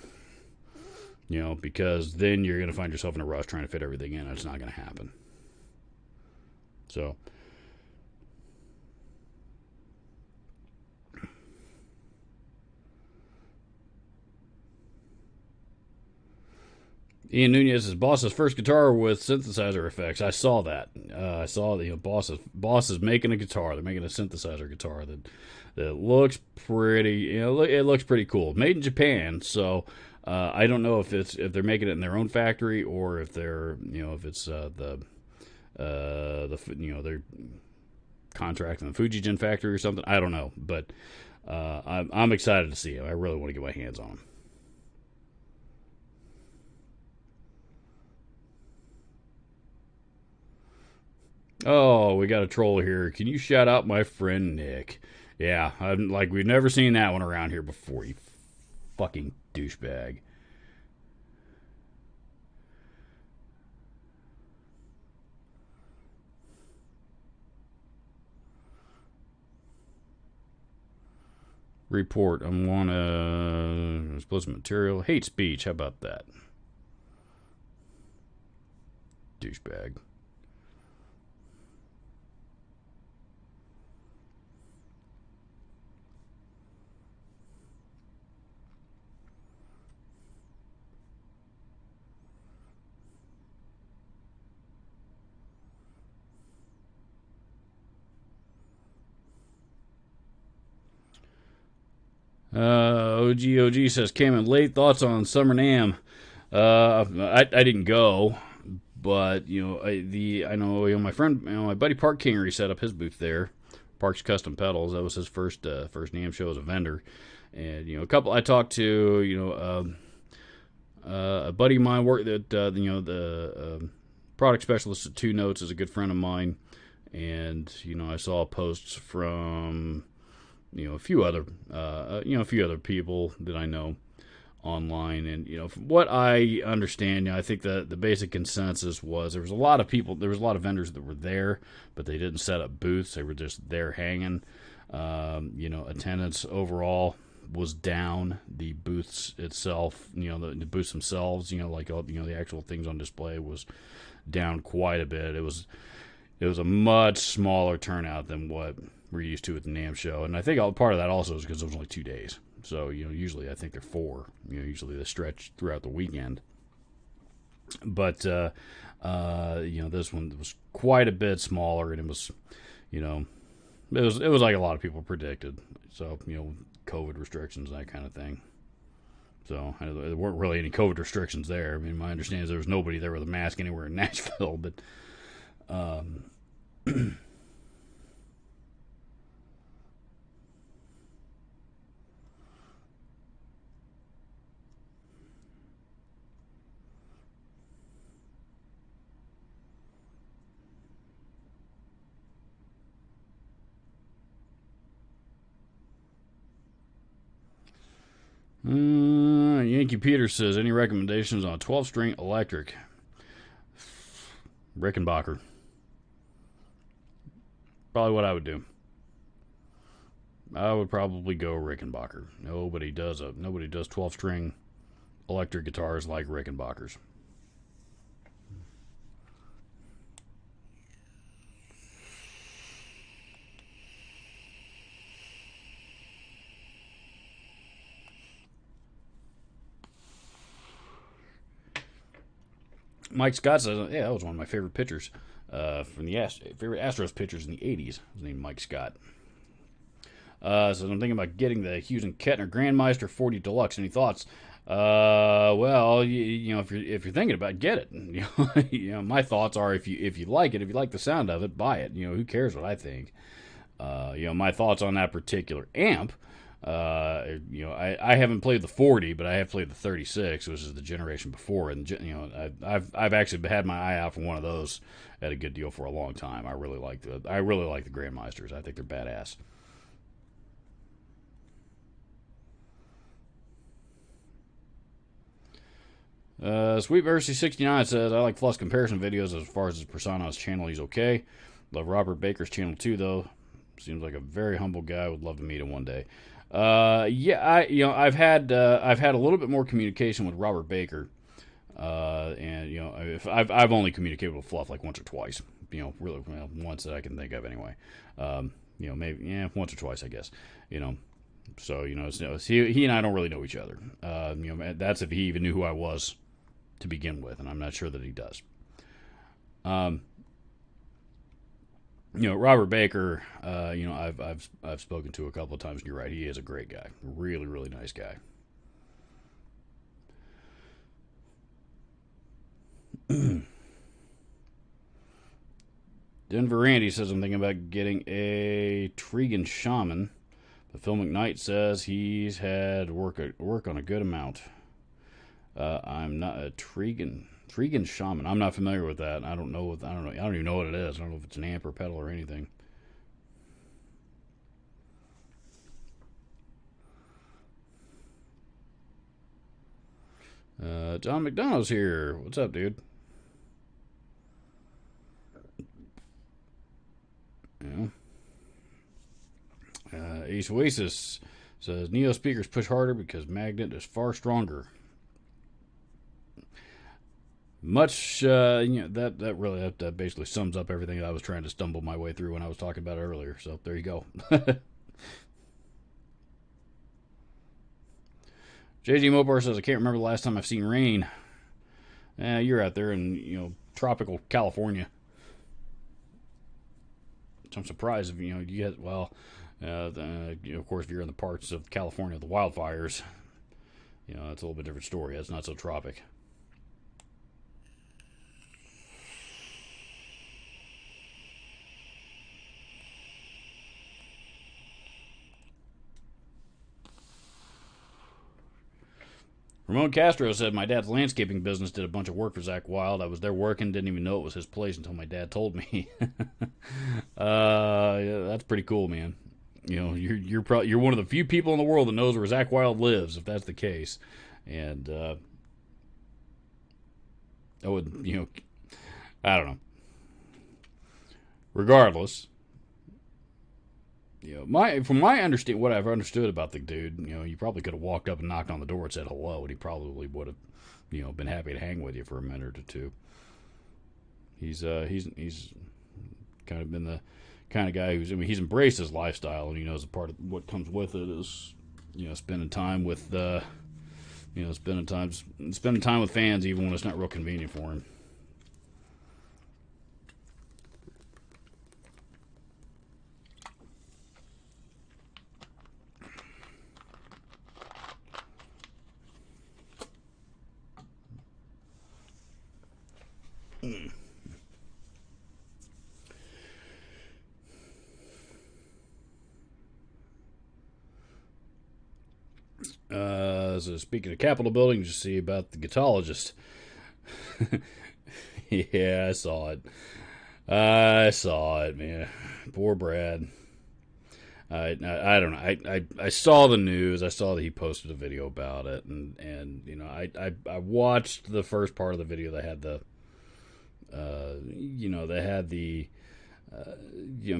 Because then you're going to find yourself in a rush trying to fit everything in, and it's not going to happen. So, Ian Nunez says, Boss's first guitar with synthesizer effects. I saw that. I saw the Boss is making a guitar. They're making a synthesizer guitar that looks pretty. It looks pretty cool. Made in Japan, so I don't know if they're making it in their own factory or if they're if it's they're contracting the Fujijin factory or something. I don't know, but I'm excited to see them. I really want to get my hands on them. Oh, we got a troll here. Can you shout out my friend Nick? Yeah, we've never seen that one around here before. You fucking douchebag. Report. I want to explosive material. Hate speech. How about that? Douchebag. OG says came in late. Thoughts on Summer NAMM? I didn't go, but I know my friend, my buddy Park Kingery set up his booth there. Park's Custom Pedals. That was his first NAMM show as a vendor, and a couple I talked to. A buddy of mine worked at the product specialist at Two Notes is a good friend of mine, and I saw posts from a few other people that I know online, and from what I understand, I think the basic consensus was there was a lot of vendors that were there, but they didn't set up booths. They were just there hanging. Attendance overall was down. The booths itself, the booths themselves, the actual things on display was down quite a bit. It was a much smaller turnout than what we're used to at the NAMM show, and I think part of that also is because it was only 2 days. So, usually I think they're 4. Usually they stretch throughout the weekend. But, this one was quite a bit smaller, and it was, it was like a lot of people predicted. So, COVID restrictions, that kind of thing. So, there weren't really any COVID restrictions there. I mean, my understanding is there was nobody there with a mask anywhere in Nashville, but, Yankee Peter says, any recommendations on a 12-string electric? Rickenbacker. Probably what I would do. I would probably go Rickenbacker. Nobody does 12-string electric guitars like Rickenbackers. Mike Scott says, yeah, that was one of my favorite pitchers from the favorite Astros pitchers in the 80s. His name Mike Scott. Says, I'm thinking about getting the Hughes and Kettner Grandmeister 40 Deluxe. Any thoughts? Well, if you're thinking about it, get it. My thoughts are if you like it, if you like the sound of it, buy it. Who cares what I think? My thoughts on that particular amp. I haven't played the 40, but I have played the 36, which is the generation before, and I've actually had my eye out for one of those at a good deal for a long time. I really like the Grandmeisters. I think they're badass. Sweet Mercy 69 says, I like Fluff's comparison videos as far as his persona on his channel. He's okay. Love Robert Baker's channel too, though. Seems like a very humble guy. Would love to meet him one day. I've had a little bit more communication with Robert Baker, and if I've only communicated with Fluff like once or twice. Really once that I can think of anyway. Maybe once or twice, I guess. So he and I don't really know each other. That's if he even knew who I was to begin with, and I'm not sure that he does. Robert Baker, I've spoken to a couple of times, and you're right, he is a great guy. Really, really nice guy. Denver Randy says, I'm thinking about getting a Tregan Shaman. But Phil McKnight says he's had work on a good amount. I'm not a Tregan Shaman. I'm not familiar with that. I don't even know what it is. I don't know if it's an amp or pedal or anything. John McDonough's here. What's up, dude? Ace Oasis says Neo speakers push harder because Magnet is far stronger. That basically sums up everything that I was trying to stumble my way through when I was talking about it earlier. So there you go. JG Mopar says, I can't remember the last time I've seen rain. You're out there in tropical California. So I'm surprised if you get of course if you're in the parts of California the wildfires, it's a little bit different story. It's not so tropic. Ramon Castro said, my dad's landscaping business did a bunch of work for Zach Wild. I was there working, didn't even know it was his place until my dad told me. Yeah, that's pretty cool, man. You're one of the few people in the world that knows where Zach Wild lives, if that's the case. And I would, I don't know. Regardless, from my understanding, what I've understood about the dude, you probably could have walked up and knocked on the door and said hello, and he probably would have, been happy to hang with you for a minute or two. He's kind of been the kind of guy he's embraced his lifestyle, and he knows a part of what comes with it is, spending time with, spending time with fans, even when it's not real convenient for him. So speaking of Capitol building, just see about the gitologist. Yeah, I saw it. I saw it, man. Poor Brad. I don't know. I saw the news. I saw that he posted a video about it, and I watched the first part of the video that had the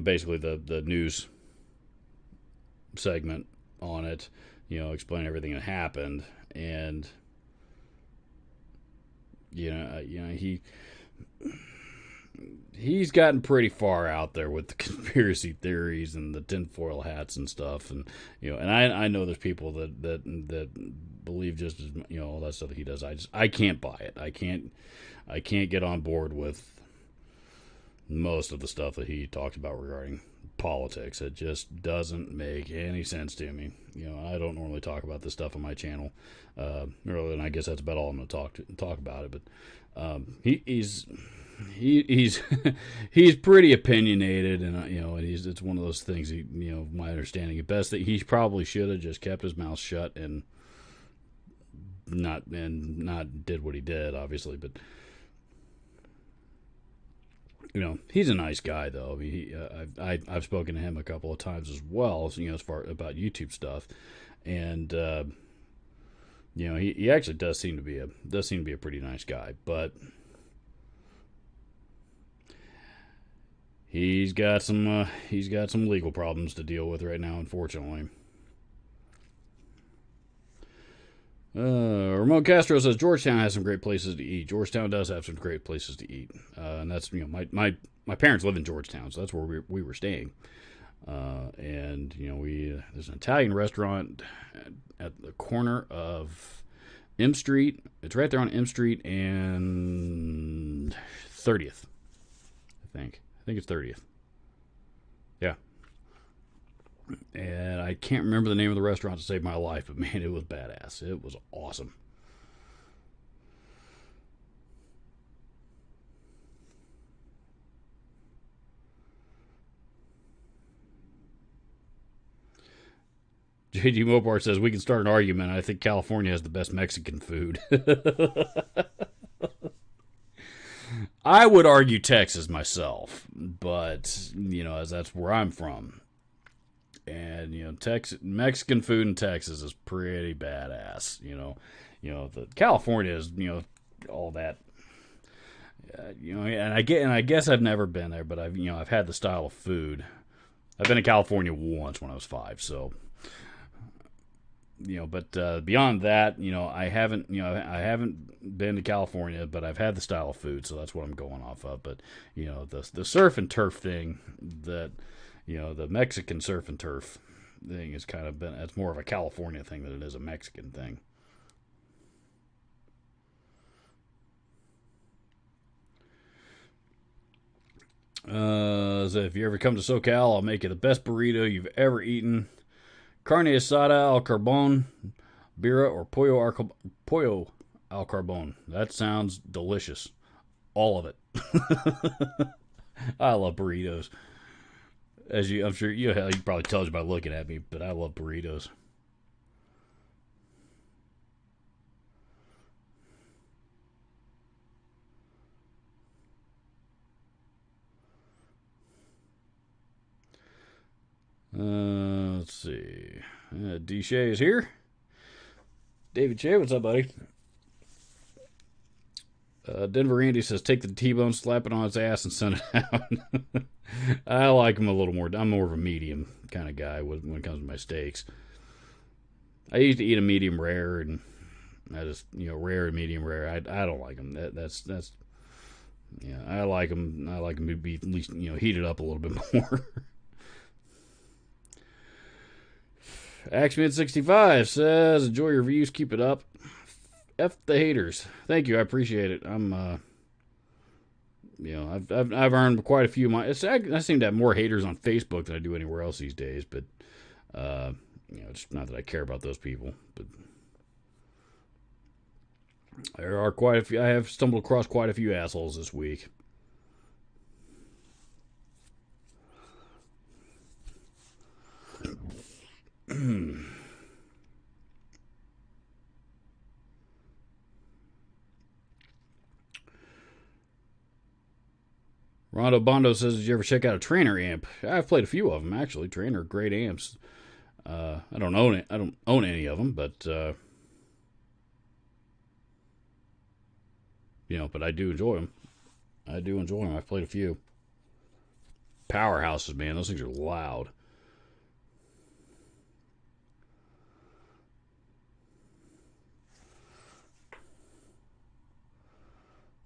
basically the news segment on it, explain everything that happened, and he's gotten pretty far out there with the conspiracy theories and the tinfoil hats and stuff, and and I know there's people that believe just as all that stuff that he does. I can't buy it. I can't get on board with most of the stuff that he talks about regarding politics. It just doesn't make any sense to me. I don't normally talk about this stuff on my channel, really, and I guess that's about all I'm going to talk about it. But he's he's pretty opinionated, and it's one of those things. My understanding at best that he probably should have just kept his mouth shut and not did what he did, obviously, but. He's a nice guy, though. I've spoken to him a couple of times as well, as far about YouTube stuff, and he actually does seem to be a pretty nice guy, but he's got some legal problems to deal with right now, unfortunately. Ramon Castro says Georgetown has some great places to eat. Georgetown does have some great places to eat, and that's my parents live in Georgetown, so that's where we were staying. And there's an Italian restaurant at the corner of M Street. It's right there on M Street and 30th. I think it's 30th. Yeah. And I can't remember the name of the restaurant to save my life, but man, it was badass. It was awesome. JG Mopar says we can start an argument. I think California has the best Mexican food. I would argue Texas myself, but as that's where I'm from. And Mexican food in Texas is pretty badass. The California is all that. And I guess I've never been there, but I've had the style of food. I've been to California once when I was 5, so but beyond that, I haven't been to California, but I've had the style of food, so that's what I'm going off of. But the surf and turf thing that. The Mexican surf and turf thing has kind of been, it's more of a California thing than it is a Mexican thing. So if you ever come to SoCal, I'll make you the best burrito you've ever eaten. Carne asada al carbon, birria, or pollo al carbon. That sounds delicious. All of it. I love burritos. I'm sure you probably tell you by looking at me, but I love burritos. Let's see. D-Shay is here. David J, what's up, buddy? Denver Andy says, take the T-bone, slap it on his ass, and send it out. I like him a little more. I'm more of a medium kind of guy when it comes to my steaks. I used to eat a medium rare, and I just, rare and medium rare. I don't like them. That's yeah. I like them. I like them to be at least heated up a little bit more. Axeman65 says, enjoy your views, keep it up. F the haters. Thank you, I appreciate it. I'm I've earned quite a few of my. I seem to have more haters on Facebook than I do anywhere else these days, but it's not that I care about those people, but there are quite a few. I have stumbled across quite a few assholes this week. Rondo Bondo says, did you ever check out a Trainer amp? I've played a few of them, actually. Trainer, great amps. I don't own it. I don't own any of them, but but I do enjoy them. I've played a few. Powerhouses, man. Those things are loud.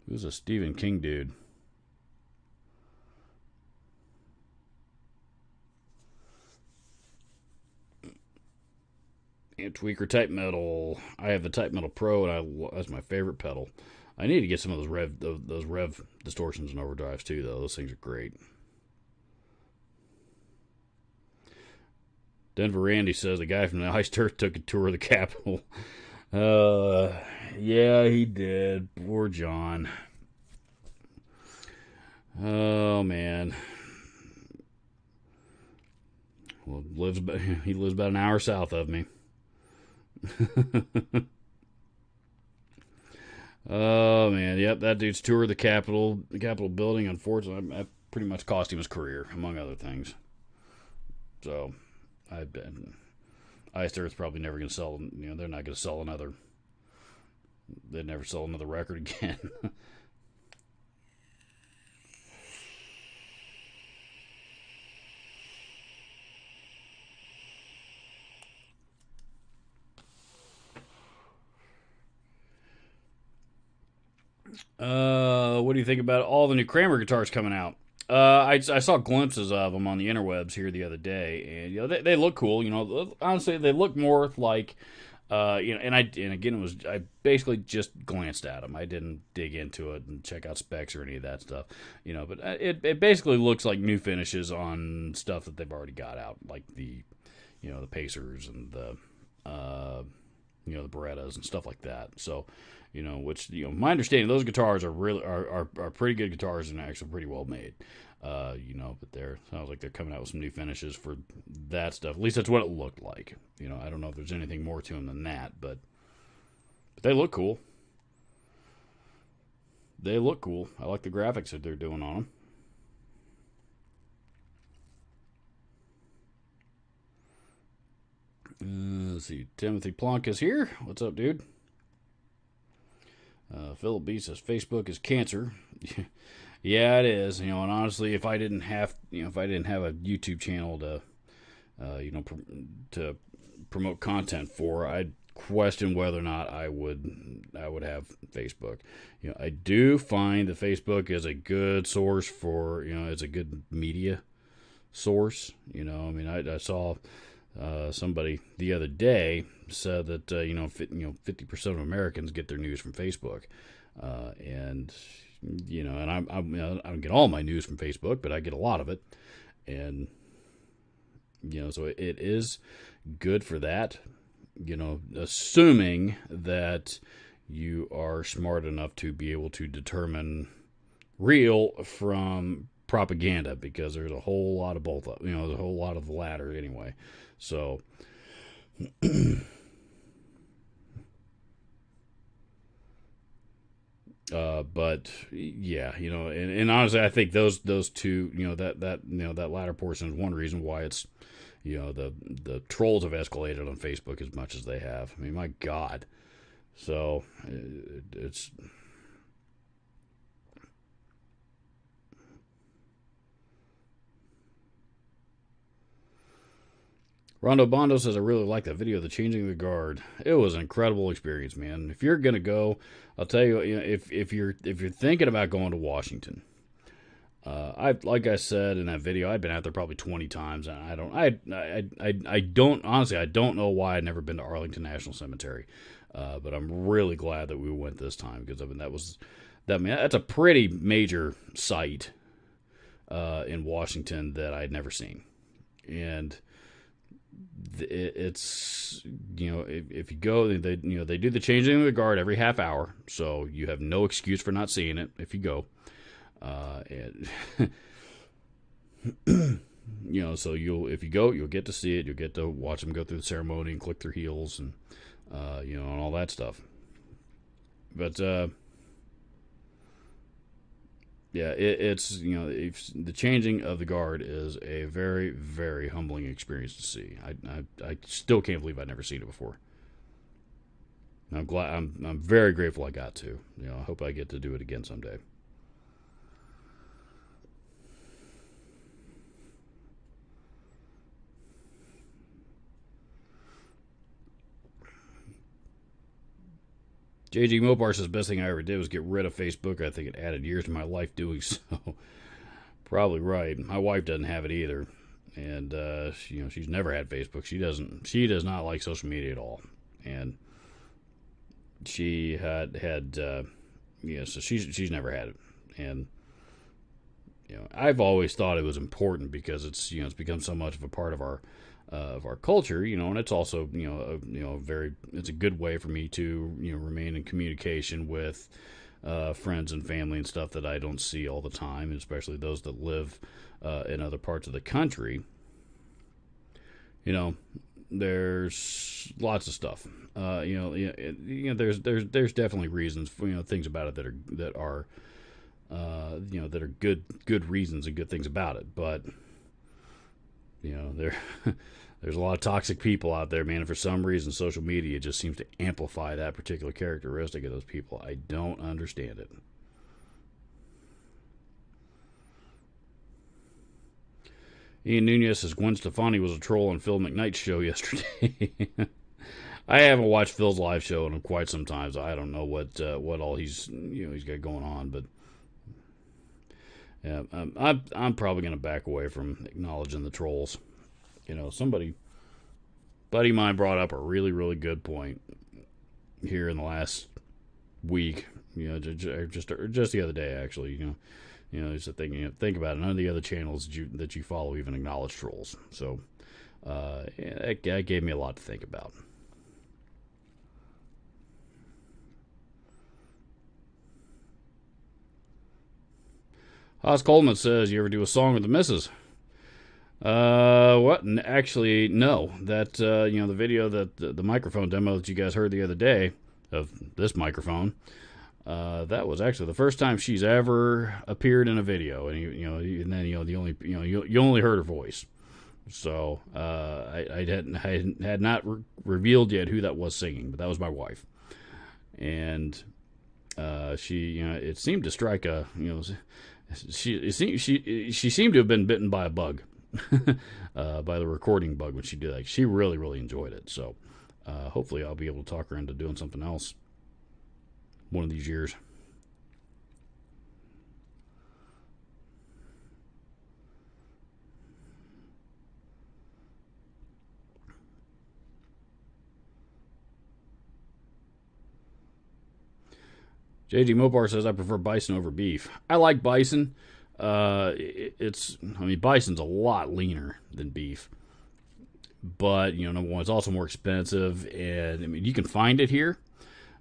Who's a Stephen King dude? And Tweaker Type Metal. I have the Type Metal Pro, and that's my favorite pedal. I need to get some of those rev distortions and overdrives too, though. Those things are great. Denver Randy says the guy from the Ice Turf took a tour of the Capitol. Yeah, he did. Poor John. Oh man. Well, he lives about an hour south of me. Oh man, yep, that dude's tour of the Capitol building. Unfortunately, that pretty much cost him his career, among other things. So, I bet Iced Earth's probably never going to sell. They're not going to sell another. They'd never sell another record again. What do you think about all the new Kramer guitars coming out? I saw glimpses of them on the interwebs here the other day, and they look cool. Honestly, they look more like, and again, I basically just glanced at them. I didn't dig into it and check out specs or any of that stuff. But it basically looks like new finishes on stuff that they've already got out, like the Pacers and the the Berettas and stuff like that. So, which my understanding, those guitars are really are pretty good guitars and actually pretty well made. But sounds like they're coming out with some new finishes for that stuff. At least that's what it looked like. I don't know if there's anything more to them than that, but they look cool. They look cool. I like the graphics that they're doing on them. Let's see. Timothy Plonk is here. What's up, dude? Philip B says Facebook is cancer. Yeah, it is. And honestly, if I didn't have a YouTube channel to, to promote content for, I'd question whether or not I would have Facebook. I do find that Facebook is a good source for, it's a good media source. I saw somebody the other day said that 50% of Americans get their news from Facebook, and I don't get all my news from Facebook, but I get a lot of it, and so it is good for that. Assuming that you are smart enough to be able to determine real from propaganda, because there's a whole lot of both. There's a whole lot of the latter anyway. So, but yeah, and honestly, I think those two, that latter portion is one reason why it's, the trolls have escalated on Facebook as much as they have. I mean, my God. So it's Rondo Bondo says, I really like that video of the changing of the guard. It was an incredible experience, man. If you're gonna go, I'll tell you, if you're thinking about going to Washington, like I said in that video, I've been out there probably 20 times, and I don't honestly, I don't know why I'd never been to Arlington National Cemetery, but I'm really glad that we went this time, because I mean that's a pretty major site in Washington that I'd never seen, and it's if you go, they they do the changing of the guard every half hour, so you have no excuse for not seeing it if you go. And so if you go, you'll get to see it. You'll get to watch them go through the ceremony and click their heels and and all that stuff. But yeah, it's the changing of the guard is a very, very humbling experience to see. I still can't believe I'd never seen it before. I'm glad. I'm very grateful I got to. I hope I get to do it again someday. JG Mopar says, best thing I ever did was get rid of Facebook. I think it added years to my life doing so. Probably right. My wife doesn't have it either. And, she's never had Facebook. She does not like social media at all. And she so she's never had it. And, I've always thought it was important because it's become so much of a part of our culture, and it's also it's a good way for me to remain in communication with friends and family and stuff that I don't see all the time, especially those that live in other parts of the country. There's lots of stuff. There's definitely reasons for things about it that are good reasons and good things about it, but there's a lot of toxic people out there, man, and for some reason social media just seems to amplify that particular characteristic of those people. I don't understand it. Ian Nunez says Gwen Stefani was a troll on Phil McKnight's show yesterday. I haven't watched Phil's live show in quite some time, so I don't know what all he's got going on, but yeah, I'm probably going to back away from acknowledging the trolls. Buddy of mine brought up a really, really good point here in the last week. Just the other day, actually. Just think about it. None of the other channels that you follow even acknowledge trolls. So, that gave me a lot to think about. Haas Coleman says, you ever do a song with the missus? What? Actually, no. That, the video that the microphone demo that you guys heard the other day of this microphone, that was actually the first time she's ever appeared in a video. And, and then, you only heard her voice. So, I had not revealed yet who that was singing, but that was my wife. And, she, it seemed to strike she seemed to have been bitten by a bug. By the recording bug when she did that. She really, really enjoyed it. So hopefully I'll be able to talk her into doing something else one of these years. JG Mopar says, I prefer bison over beef. I like bison. Bison's a lot leaner than beef, but number one, it's also more expensive, and you can find it here,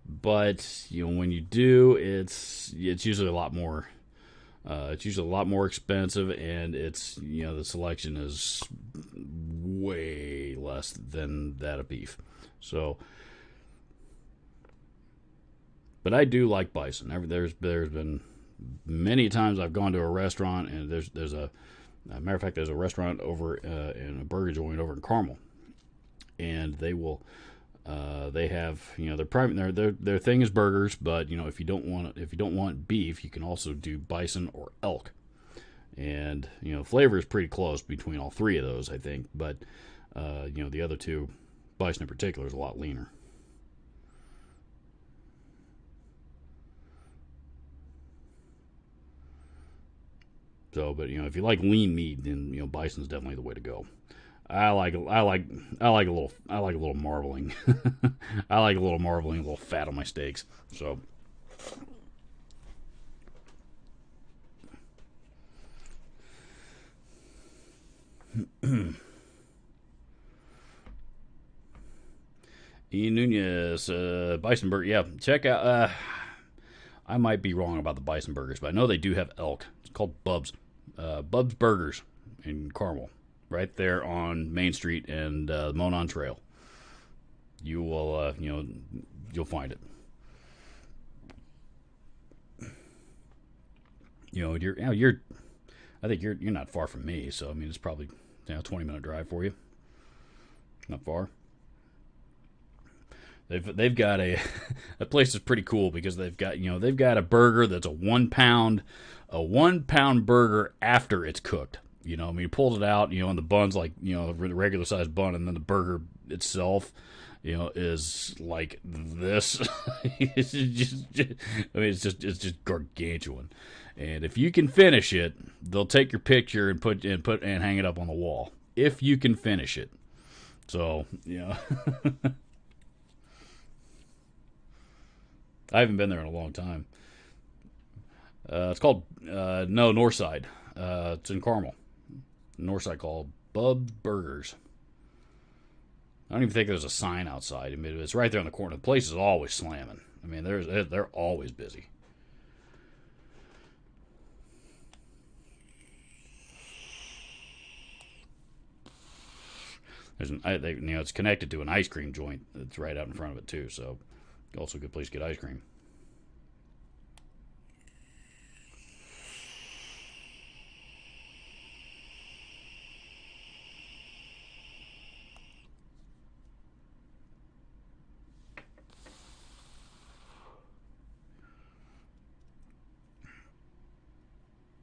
but when you do, it's usually a lot more. It's usually a lot more expensive, and it's the selection is way less than that of beef. So, but I do like bison. There's been many times I've gone to a restaurant and there's a Matter of fact, there's a restaurant over in a burger joint over in Carmel, and they will. They have, their thing is burgers, but if you don't want beef, you can also do bison or elk, and flavor is pretty close between all three of those, I think. But the other two, bison in particular, is a lot leaner. So, but if you like lean meat, then bison's definitely the way to go. I like a little marbling. I like a little marbling, a little fat on my steaks. So, Ian Nunez, bison burger. Yeah, check out. I might be wrong about the bison burgers, but I know they do have elk. It's called Bub's. Bub's Burgers in Carmel, right there on Main Street and Monon Trail. You will, you'll find it. You're. I think you're not far from me, so I mean it's probably 20-minute drive for you. Not far. They've got a that place is pretty cool because they've got a burger that's a 1 pound burger after it's cooked. I mean, he pulls it out, and the bun's like, a regular sized bun, and then the burger itself, is like this. It's just gargantuan. And if you can finish it, they'll take your picture and put and hang it up on the wall. If you can finish it. So, I haven't been there in a long time. It's called Northside. It's in Carmel. Northside, called Bub's Burgers. I don't even think there's a sign outside. I mean, it's right there on the corner. The place is always slamming. I mean, they're always busy. It's connected to an ice cream joint that's right out in front of it too. So, also a good place to get ice cream.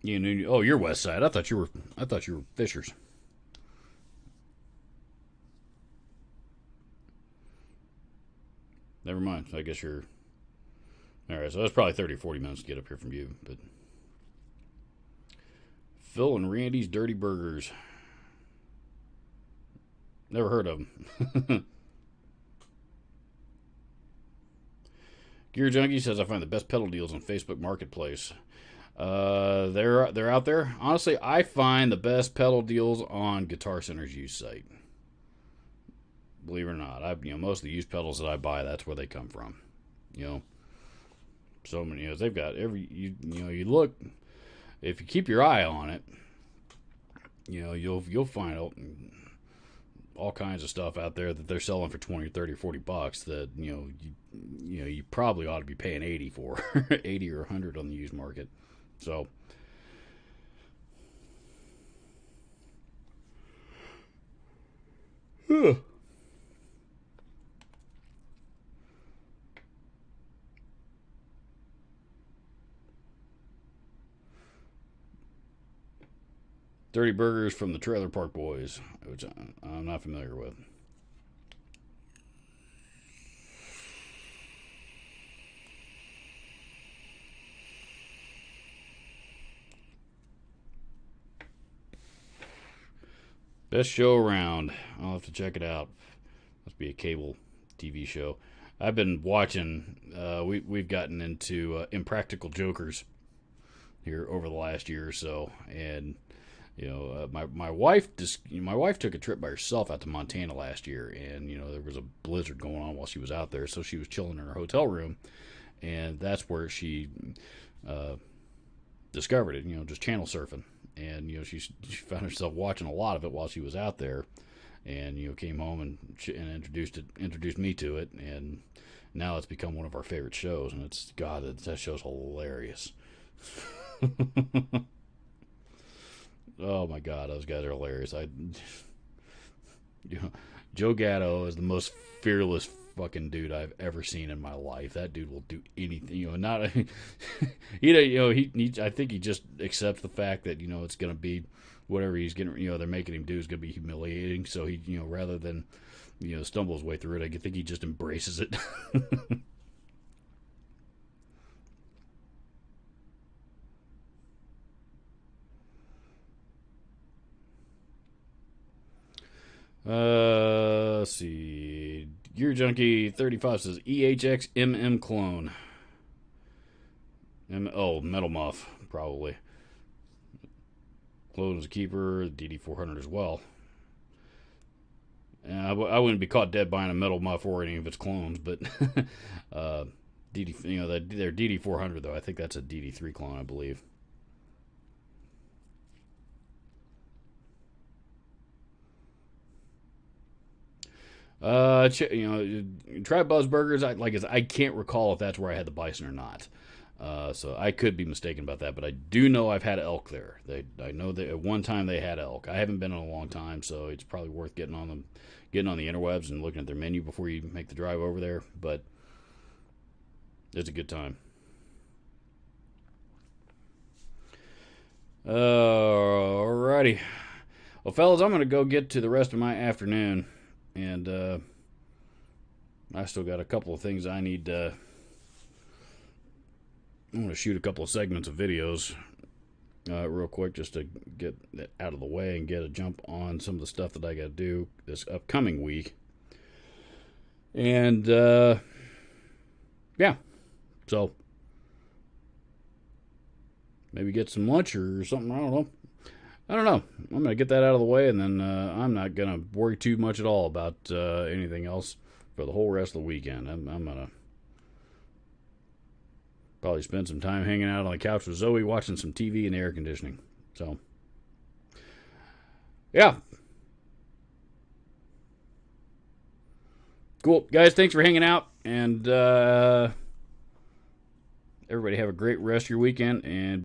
You're West Side. I thought you were Fishers. Never mind. I guess you're. All right, so that's probably 30 or 40 minutes to get up here from you. But Phil and Randy's Dirty Burgers. Never heard of them. Gear Junkie says I find the best pedal deals on Facebook Marketplace. They're out there. Honestly, I find the best pedal deals on Guitar Center's used site. Believe it or not, most of the used pedals that I buy, that's where they come from. So many. They've got you look, if you keep your eye on it, you'll find all kinds of stuff out there that they're selling for 20 or 30 or 40 bucks that you probably ought to be paying 80 for 80 or 100 on the used market. So, 30 Burgers from the Trailer Park Boys, which I'm not familiar with. Best show around. I'll have to check it out. Must be a cable TV show. I've been watching. We've gotten into Impractical Jokers here over the last year or so, and my wife took a trip by herself out to Montana last year, and there was a blizzard going on while she was out there, so she was chilling in her hotel room, and that's where she discovered it. Just channel surfing, and she found herself watching a lot of it while she was out there, and came home and introduced me to it, and now it's become one of our favorite shows, and that show's hilarious. Oh my god, those guys are hilarious. You know, Joe Gatto is the most fearless fucking dude I've ever seen in my life. That dude will do anything. Not he. I think he just accepts the fact that it's going to be whatever he's getting. They're making him do is going to be humiliating. So he, rather than stumble his way through it, I think he just embraces it. Let's see. Gear Junkie 35 says EHX MM clone. Metal Muff, probably. Clone's a keeper, DD400 as well. I wouldn't be caught dead buying a Metal Muff or any of its clones, but their DD400 though, I think that's a DD3 clone, I believe. Try Buzz Burgers. I can't recall if that's where I had the bison or not. So I could be mistaken about that, but I do know I've had elk there. I know that at one time they had elk. I haven't been in a long time, so it's probably worth getting on the interwebs and looking at their menu before you make the drive over there. But it's a good time. Alrighty. Well, fellas, I'm gonna go get to the rest of my afternoon. And I still got a couple of things I need. I'm going to shoot a couple of segments of videos real quick just to get it out of the way and get a jump on some of the stuff that I got to do this upcoming week. And yeah, so maybe get some lunch or something. I don't know. I'm going to get that out of the way, and then I'm not going to worry too much at all about anything else for the whole rest of the weekend. I'm going to probably spend some time hanging out on the couch with Zoe, watching some TV and air conditioning. So, yeah. Cool. Guys, thanks for hanging out, and everybody have a great rest of your weekend, and